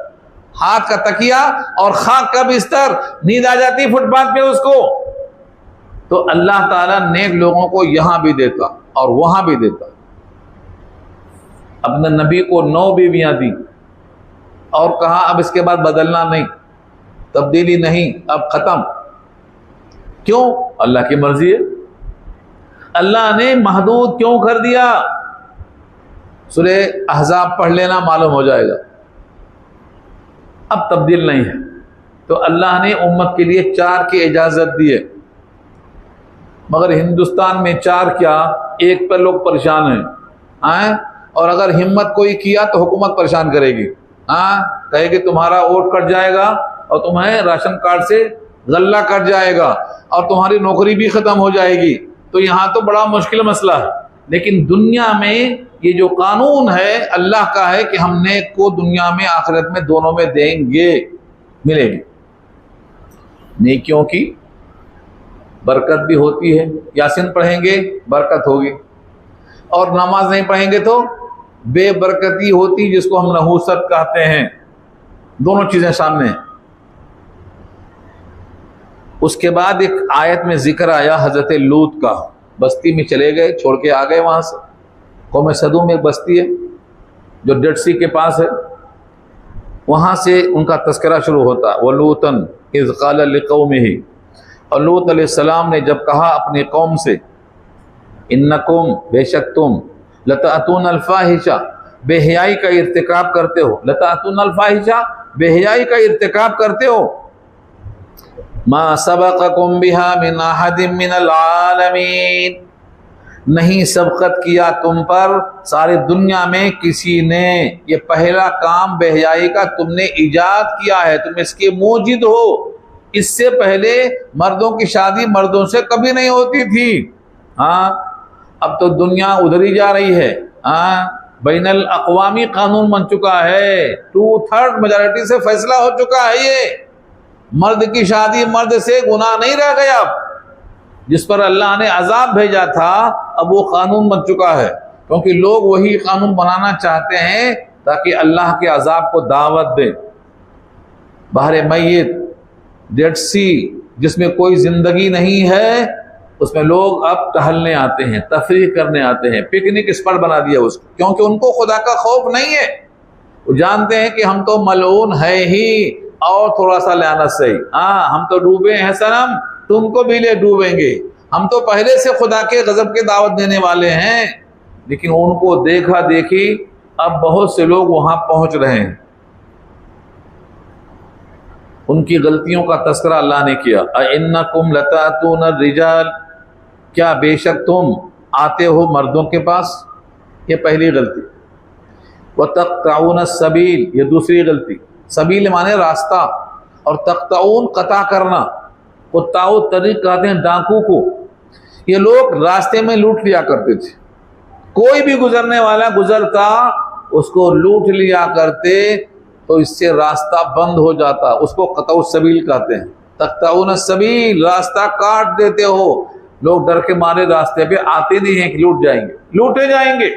A: हाथ का तकिया और खाक का बिस्तर, नींद आ जाती फुटपाथ पे उसको। तो अल्लाह ताला नेक लोगों को यहां भी देता और वहां भी देता। अपने नबी को 9 बीवियां दी और कहा अब इसके बाद बदलना नहीं, तब्दीली नहीं, अब खत्म। क्यों? अल्लाह की मर्जी है। अल्लाह ने महदूद क्यों कर दिया? सूरह अहज़ाब पढ़ लेना, मालूम हो जाएगा। अब तब्दील नहीं है, तो अल्लाह ने उम्मत के लिए 4 की इजाजत दी है। मगर हिंदुस्तान में 4 क्या, 1 पर लोग परेशान हैं। और अगर हिम्मत कोई किया तो हुकूमत परेशान करेगी। कहेगी तुम्हारा वोट कट जाएगा और तुम्हें राशन कार्ड से गल्ला कट जाएगा और तुम्हारी नौकरी भी खत्म हो जाएगी। तो यहाँ तो बड़ा मुश्किल मसला है। लेकिन दुनिया में ये जो कानून है अल्लाह का है कि हम नेक को दुनिया में आखिरत में दोनों में देंगे, मिलेगी। नेकियों की बरकत भी होती है, यासीन पढ़ेंगे बरकत होगी, और नमाज नहीं पढ़ेंगे तो बेबरकती होती, जिसको हम नहूसत कहते हैं। दोनों चीजें सामने हैं। उसके बाद एक आयत में जिक्र आया हजरत लूत का। बस्ती में चले गए, छोड़ के आ गए वहां से। कौम सदूम में एक बस्ती है जो डेड सी के पास है, वहां से उनका तस्करा शुरू होता। वलूतन इज़ क़ाल लिक़ौमिही, और लूत अलैहिस्सलाम ने जब कहा अपने कौम से, इन्नकुम बेशक तुम लतातून अल-फ़ाहिशा, बेहयाई का इर्तिकाब करते हो। लतातून अल-फ़ाहिशा, बेहयाई का इर्तिकाब करते हो। मा सबक़कुम बिहा मिन अहदिम मिनल आलमीन, नहीं सबकत किया तुम पर सारी दुनिया में किसी ने। ये पहला काम बेहयाई का तुमने इजाद किया है, तुम इसके मौजिद हो। इससे पहले मर्दों की शादी मर्दों से कभी नहीं होती थी। अब तो दुनिया उधरी जा रही है। बैनल अक़वामी कानून बन चुका है, 2/3 मेजॉरिटी से फैसला हो चुका है। ये मर्द की शादी मर्द से गुनाह नहीं रह गया। जिस पर अल्लाह ने अजाब भेजा था अब वो कानून बन चुका है, क्योंकि लोग वही कानून बनाना चाहते हैं ताकि अल्लाह के अजाब को दावत दे। बहरे मय्यत, डेड सी, जिसमें कोई जिंदगी नहीं है, उसमें लोग अब टहलने आते हैं, तफरीह करने आते हैं, पिकनिक स्पॉट बना दिया उसको, क्योंकि उनको खुदा का खौफ नहीं है। वो जानते हैं कि हम तो मलऊन है ही, और थोड़ा सा लानत सही। हम तो डूबे हैं सनम, तुमको भी ले डूबेंगे। हम तो पहले से खुदा के गजब के दावत देने वाले हैं। लेकिन उनको देखा देखी अब बहुत से लोग वहां पहुंच रहे हैं। उनकी गलतियों का तस्करा अल्लाह ने किया। इन्नकुम लतातून रिजाल, क्या बेशक तुम आते हो मर्दों के पास, ये पहली गलती। व तक़ताऊन सबील, ये दूसरी गलती। सबील माने रास्ता, और तक़ताऊन कता करना। कुत्ताओ तरीक कहते हैं डाकू को। ये लोग रास्ते में लूट लिया करते थे। कोई भी गुजरने वाला गुजरता उसको लूट लिया करते, तो इससे रास्ता बंद हो जाता। उसको क़ताउ सबील कहते हैं। तक़ताऊन सबील, रास्ता काट देते हो। लोग डर के मारे रास्ते पे आते नहीं हैं कि लूट जाएंगे, लूटे जाएंगे।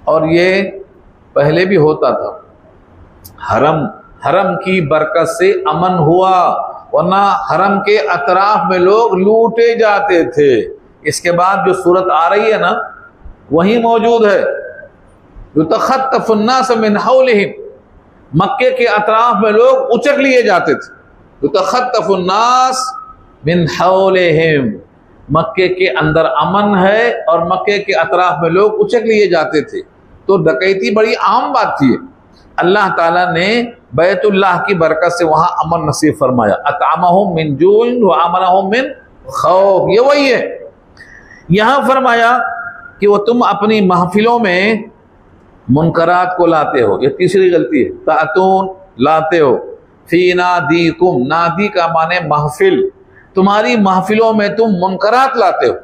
A: और ये पहले भी होता था। हरम की बरकत से अमन हुआ, वरना हरम के अतराफ में लोग लूटे जाते थे। इसके बाद जो सूरत आ रही है ना, वही मौजूद है। युतखत्तफुन्नास मिन हौलिहिम, मक्के के अतराफ में लोग उचक लिए जाते थे। युतखत्तफुन्नास मिन हौलिहिम, मक्के के अंदर अमन है और मक्के के अतराफ में लोग उचक लिए जाते थे, तो डकैती बड़ी आम बात थी। अल्लाह ताला ने बैतुल्लाह की बरकत से वहां अमन नसीब फरमाया। अतअमहुम मिन जूइन व आमनहुम मिन खौफ, ये वही है। यहां फरमाया कि वो तुम अपनी महफिलों में मुनकरात को लाते हो, ये तीसरी गलती है। तातून, लाते हो। फी नादीकुम, नादी का माने महफिल, तुम्हारी महफिलों में तुम मुनकरात लाते हो।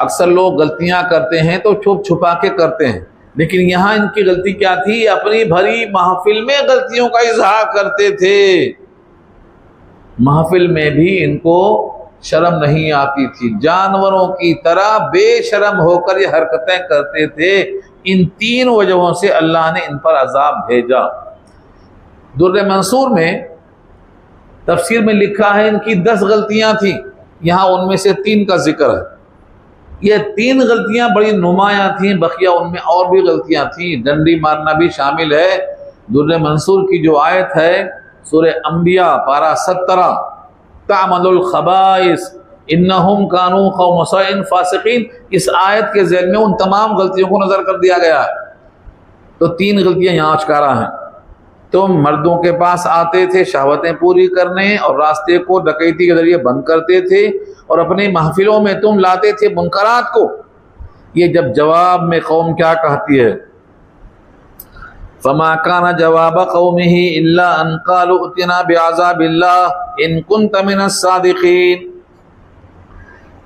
A: अक्सर लोग गलतियां करते हैं तो छुप छुपा के करते हैं, लेकिन यहां इनकी गलती क्या थी? अपनी भरी महफिल में गलतियों का इजहार करते थे। महफिल में भी इनको शर्म नहीं आती थी, जानवरों की तरह बेशर्म होकर ये हरकतें करते थे। इन 3 वजहों से अल्लाह ने इन पर अजाब भेजा। दुर्र मंसूर में तफसीर में लिखा है इनकी 10 गलतियां थी, यहां उनमें से 3 का जिक्र है। ये 3 गलतियां बड़ी नुमायां थी, बकिया उनमें और भी गलतियां थी। डंडी मारना भी शामिल है। दुर्र मंसूर की जो आयत है सूरह अंबिया पारा 17, तामलुल खबाइस इन्नहुम कानू कौम सइन फासिकीन, इस आयत के ज़ेल में उन तमाम गलतियों को नजर कर दिया गया है। तो 3 गलतियां यहाँ अश्कारा हैं। तुम मर्दों के पास आते थे शहवतें पूरी करने और रास्ते को डकैती के जरिए बंद करते थे, और अपनी महफिलों में तुम लाते थे मुनकरात को। ये जब जवाब में कौम क्या कहती है, फमा काना जवाब कौमिही इल्ला अन क़ालू उतना बिअज़ाबिल्लाह इन कुन्त मिनस सादिक़ीन।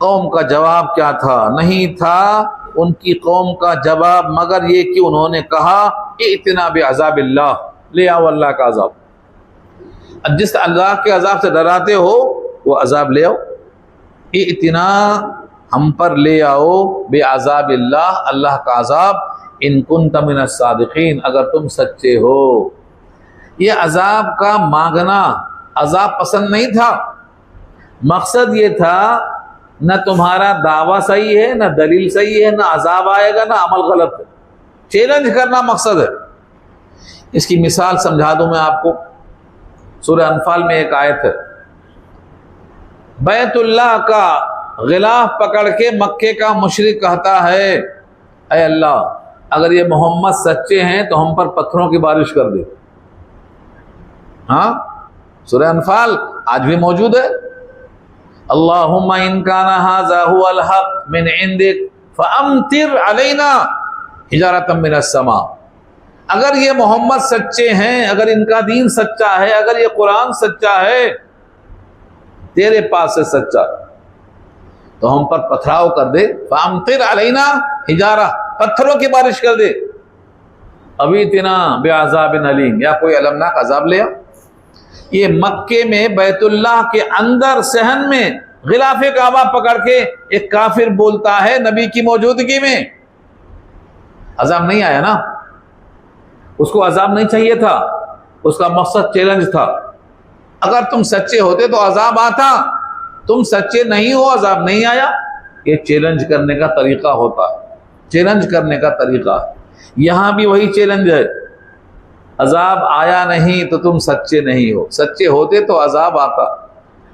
A: कौम का जवाब क्या था? नहीं था उनकी कौम का जवाब मगर ये कि उन्होंने कहा इतना बिअज़ाबिल्लाह, ले आओ अल्लाह का अजाब। जिस अल्लाह के अजाब से डराते हो वो अजाब ले आओ। इतना हम पर ले आओ बिअज़ाबिल्लाह, अल्लाह का अजाब, इन कुन्त मिनस सादिक़ीन, अगर तुम सच्चे हो। ये अजाब का मांगना अजाब पसंद नहीं था। मकसद ये था न तुम्हारा दावा सही है, न दलील सही है, न अजाब आएगा, न अमल गलत है। चैलेंज करना मकसद है। इसकी मिसाल समझा दूं मैं आपको। सूरह अनफाल में एक आयत है, बैतुल्लाह का गिलाफ पकड़ के मक्के का मुशरिक कहता है, ऐ अल्लाह, अगर ये मोहम्मद सच्चे हैं तो हम पर पत्थरों की बारिश कर दे। हाँ, सूरह अनफाल आज भी मौजूद है। अल्लाहुम्मा इन काना हाज़ा हुवल हक़ मिन इंदिक फअम्तिर अलैना हिजारतम मिनस समा। अगर ये मोहम्मद सच्चे हैं, अगर इनका दीन सच्चा है, अगर ये कुरान सच्चा है, तेरे पास से सच्चा, तो हम पर पथराव कर दे। फअम्तिर अलैना हिजारा, पत्थरों की बारिश कर दे। अभी इतना बेअज़ाबिन अलीम, या कोई अलमनाक अजाब ले आ। ये मक्के में बैतुल्लाह के अंदर सहन में गिलाफे काबा पकड़ के एक काफिर बोलता है नबी की मौजूदगी में, अजाब नहीं आया ना। उसको अजाब नहीं चाहिए था, उसका मकसद चैलेंज था। अगर तुम सच्चे होते तो अजाब आता, तुम सच्चे नहीं हो, अजाब नहीं आया। ये चैलेंज करने का तरीका होता है, चैलेंज करने का तरीका। यहां भी वही चैलेंज है। अजाब आया नहीं तो तुम सच्चे नहीं हो, सच्चे होते तो अजाब आता।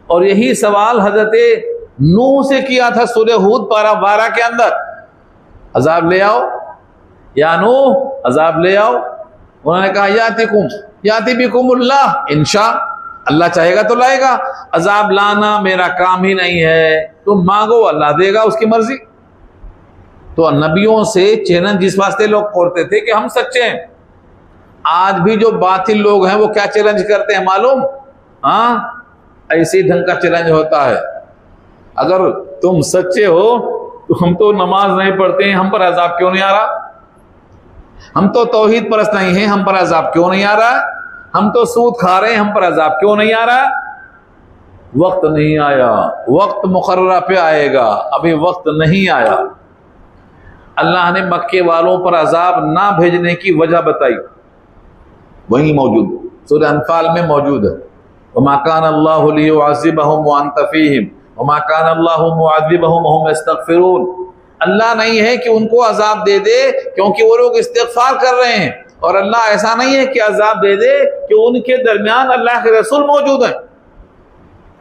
A: और यही सवाल हजरत नूह से किया था सूरह हूद पारा 12 के अंदर, अजाब ले आओ या नूह, अजाब ले आओ। उन्होंने कहा याति बिकुमुल्लाह इंशा, अल्लाह चाहेगा तो लाएगा। अजाब लाना मेरा काम ही नहीं है, तुम मांगो अल्लाह देगा, उसकी मर्जी। तो नबियों से चैलेंज इस वास्ते लोग करते थे कि हम सच्चे हैं। आज भी जो बातिल लोग हैं वो क्या चैलेंज करते हैं मालूम? हाँ, ऐसे ढंग का चैलेंज होता है, अगर तुम सच्चे हो तो हम तो नमाज नहीं पढ़ते हैं, हम पर अजाब क्यों नहीं आ रहा? हम तो तौहीद परस्त नहीं हैं, हम पर अजाब क्यों नहीं आ रहा? हम तो सूद खा रहे हैं, हम पर अजाब क्यों नहीं आ रहा? वक्त नहीं आया, वक्त मुकर्रर पे आएगा, अभी वक्त नहीं आया। अल्लाह ने मक्के वालों पर अजाब ना भेजने की वजह बताई, वही मौजूद सूरह अनफाल में मौजूद है। वमा कान अल्लाहु लियुअज़्ज़िबहुम व अंत फ़ीहिम वमा कान अल्लाहु मुअज़्ज़िबहुम व हुम यस्तग़फ़िरून। अल्लाह नहीं है कि उनको अजाब दे दे क्योंकि वो लोग इस्तिग़फ़ार कर रहे हैं, और अल्लाह ऐसा नहीं है कि अजाब दे दे कि उनके दरमियान अल्लाह के रसूल मौजूद हैं।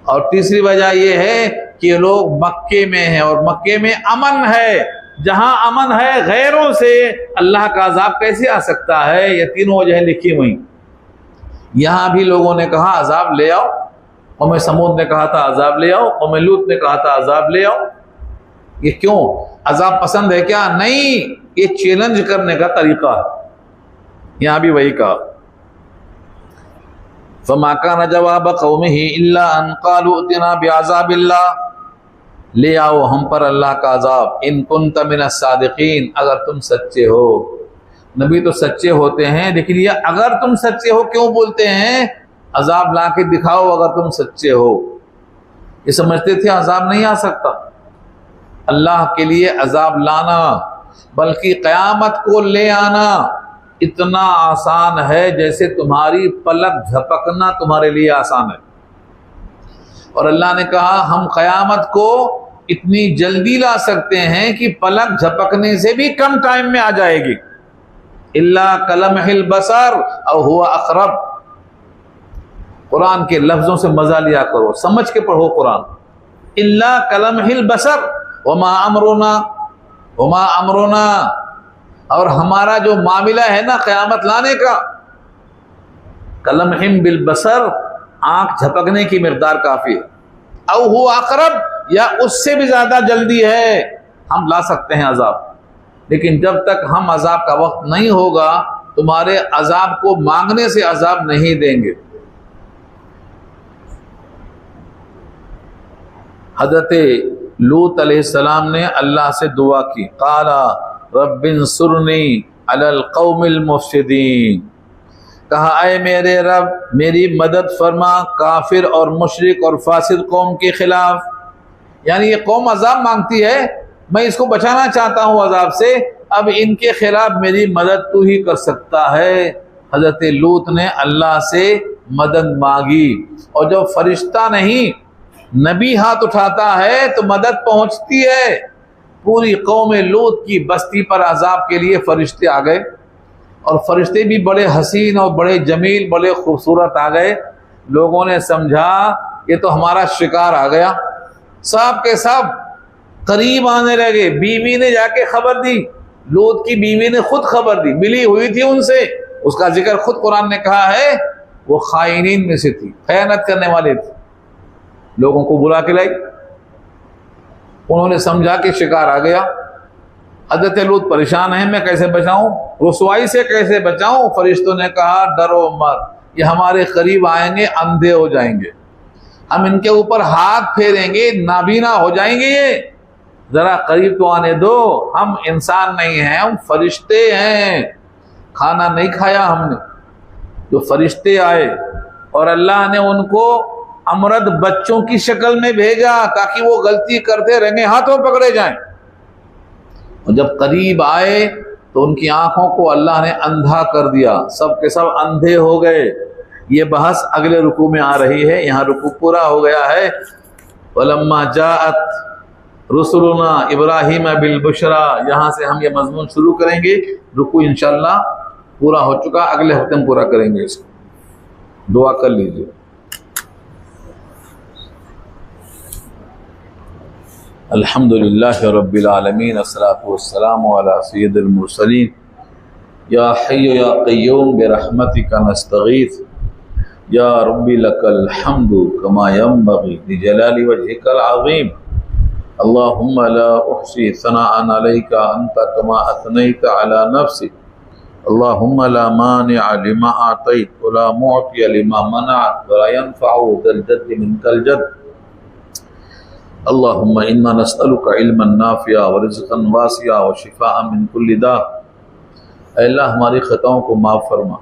A: और तीसरी वजह यह है कि ये लोग मक्के में हैं और मक्के में अमन है। जहां अमन है गैरों से अल्लाह का अजाब कैसे आ सकता है? ये तीनों वजह लिखी हुई। यहां भी लोगों ने कहा अजाब ले आओ, कौम समूद ने कहा था अजाब ले आओ, कौम लूत ने कहा था अजाब ले आओ। ये क्यों? अजाब पसंद है क्या? नहीं, ये चैलेंज करने का तरीका है। यहां भी वही कहा, फमा कान जवाब कौमिही इल्ला अन क़ालू इतना बिअज़ाबिल्लाह, ले आओ हम पर अल्लाह का अजाब, इन कुन्त मिनस सादिकीन, अगर तुम सच्चे हो। नबी तो सच्चे होते हैं, लेकिन ये अगर तुम सच्चे हो क्यों बोलते हैं? अजाब ला के दिखाओ अगर तुम सच्चे हो। ये समझते थे अजाब नहीं आ सकता, अल्लाह के लिए अजाब लाना बल्कि क़यामत को ले आना इतना आसान है जैसे तुम्हारी पलक झपकना तुम्हारे लिए आसान है। और अल्लाह ने कहा हम क़यामत को इतनी जल्दी ला सकते हैं कि पलक झपकने से भी कम टाइम में आ जाएगी। इल्ला कलमहिल बसर औ हुवा अक़रब। कुरान के लफ्जों से मजा लिया करो, समझ के पढ़ो कुरान। इल्ला कलमहिल बसर वमा अमरुना, और हमारा जो मामला है ना क़यामत लाने का, कलमहिम बिल बसर, आंख झपकने की मिक़दार काफ़ी है। औ हुवा अक़रब, या उससे भी ज़्यादा जल्दी है, हम ला सकते हैं अजाब। लेकिन जब तक हम अजाब का वक्त नहीं होगा तुम्हारे अजाब को मांगने से अजाब नहीं देंगे। हज़रत लूत अलैहिस्सलाम ने अल्लाह से दुआ की, क़ाला रब्बिन्सुरनी अलल क़ौमिल मुफ़सिदीन, कहा ऐ मेरे रब मेरी मदद फरमा काफिर और मुशरिक और फासिद कौम के खिलाफ। यानी ये कौम अजाब मांगती है, मैं इसको बचाना चाहता हूँ अजाब से, अब इनके खिलाफ मेरी मदद तू ही कर सकता है। हज़रत लूत ने अल्लाह से मदद मांगी, और जब फरिश्ता नहीं नबी हाथ उठाता है तो मदद पहुंचती है। पूरी कौम लूत की बस्ती पर अजाब के लिए फरिश्ते आ गए, और फरिश्ते भी बड़े हसीन और बड़े जमील बड़े खूबसूरत आ गए। लोगों ने समझा ये तो हमारा शिकार आ गया, सब के सब करीब आने लगे। बीवी ने जाके खबर दी, लूत की बीवी ने खुद खबर दी, मिली हुई थी उनसे, उसका जिक्र खुद कुरान ने कहा है, वो खाइनीन में से थी, खयानत करने वाले थे। लोगों को बुला के लाई, उन्होंने समझा कि शिकार आ गया। हज़रत लूत परेशान है, मैं कैसे बचाऊं, रुसवाई से कैसे बचाऊं? फरिश्तों ने कहा डरो मत, ये हमारे करीब आएंगे अंधे हो जाएंगे, हम इनके ऊपर हाथ फेरेंगे नाबीना हो जाएंगे, ये जरा करीब तो आने दो, हम इंसान नहीं हैं, हम फरिश्ते हैं, खाना नहीं खाया हमने। जो फरिश्ते आए और अल्लाह ने उनको अमरद बच्चों की शक्ल में भेजा ताकि वो गलती करते रंगे हाथों पकड़े जाएं। और जब करीब आए तो उनकी आंखों को अल्लाह ने अंधा कर दिया, सब के सब अंधे हो गए। ये बहस अगले रुकू में आ रही है, यहाँ रुकू पूरा हो गया है। वलम्मा जाअत रुसुलुना इब्राहीम बिल बुशरा, यहाँ से हम ये मजमून शुरू करेंगे। रुकू इंशाअल्लाह पूरा हो चुका, अगले हफ्ते में पूरा करेंगे इसको। दुआ कर लीजिए। अल्हम्दुलिल्लाहि रब्बिल आलमीन, अस्सलातु वस्सलामु अला सय्यिदिल मुरसलीन, या हय्यु या क़य्यूम बिरहमतिका नस्तगीथ, या रब्बी लकल हम्दु कमा यंबग़ी लिजलाली वजहिकल अज़ीम। अल्लाहुम्मा ला उहसी सनाअन अलैका अंता कमा अथनैता अला नफ्सी। अल्लाहुम्मा ला मानिअ लिमा अतैत वला मुअतिय लिमा मनअत वला यनफ़अु ज़ल जद्दि मिनकल जद्द। अल्लाहुम्मा इन्ना नस्अलुका इल्मन नाफ़िया व रिज़्क़न वासिया व शिफ़ाअन मिन कुल्लि दा। अल्लाह हमारी ख़ताओं को माफ़ फरमा।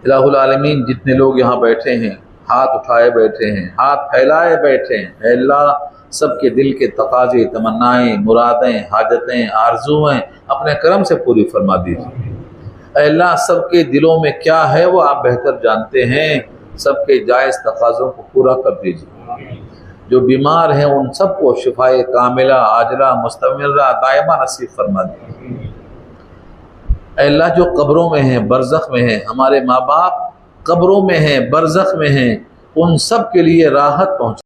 A: इलाहुल आलमीन, जितने लोग यहाँ बैठे हैं, हाथ उठाए बैठे हैं, हाथ फैलाए बैठे हैं, अल्लाह सबके दिल के तकाज़े, तमन्नाएँ, मुरादें, हाजतें, आरज़ुएँ अपने करम से पूरी फरमा दीजिए। अल्लाह सबके दिलों में क्या है वो आप बेहतर जानते हैं। सबके जायज़ तकाज़ों को पूरा कर दीजिए। जो बीमार हैं उन सबको शिफाए कामिला आजला मुस्तमिरा दायमा नसीब फरमा दीजिए। अल्लाह जो कब्रों में हैं बरज़ख में हैं, हमारे माँ बाप कब्रों में हैं बरज़ख में हैं, उन सब के लिए राहत पहुँचा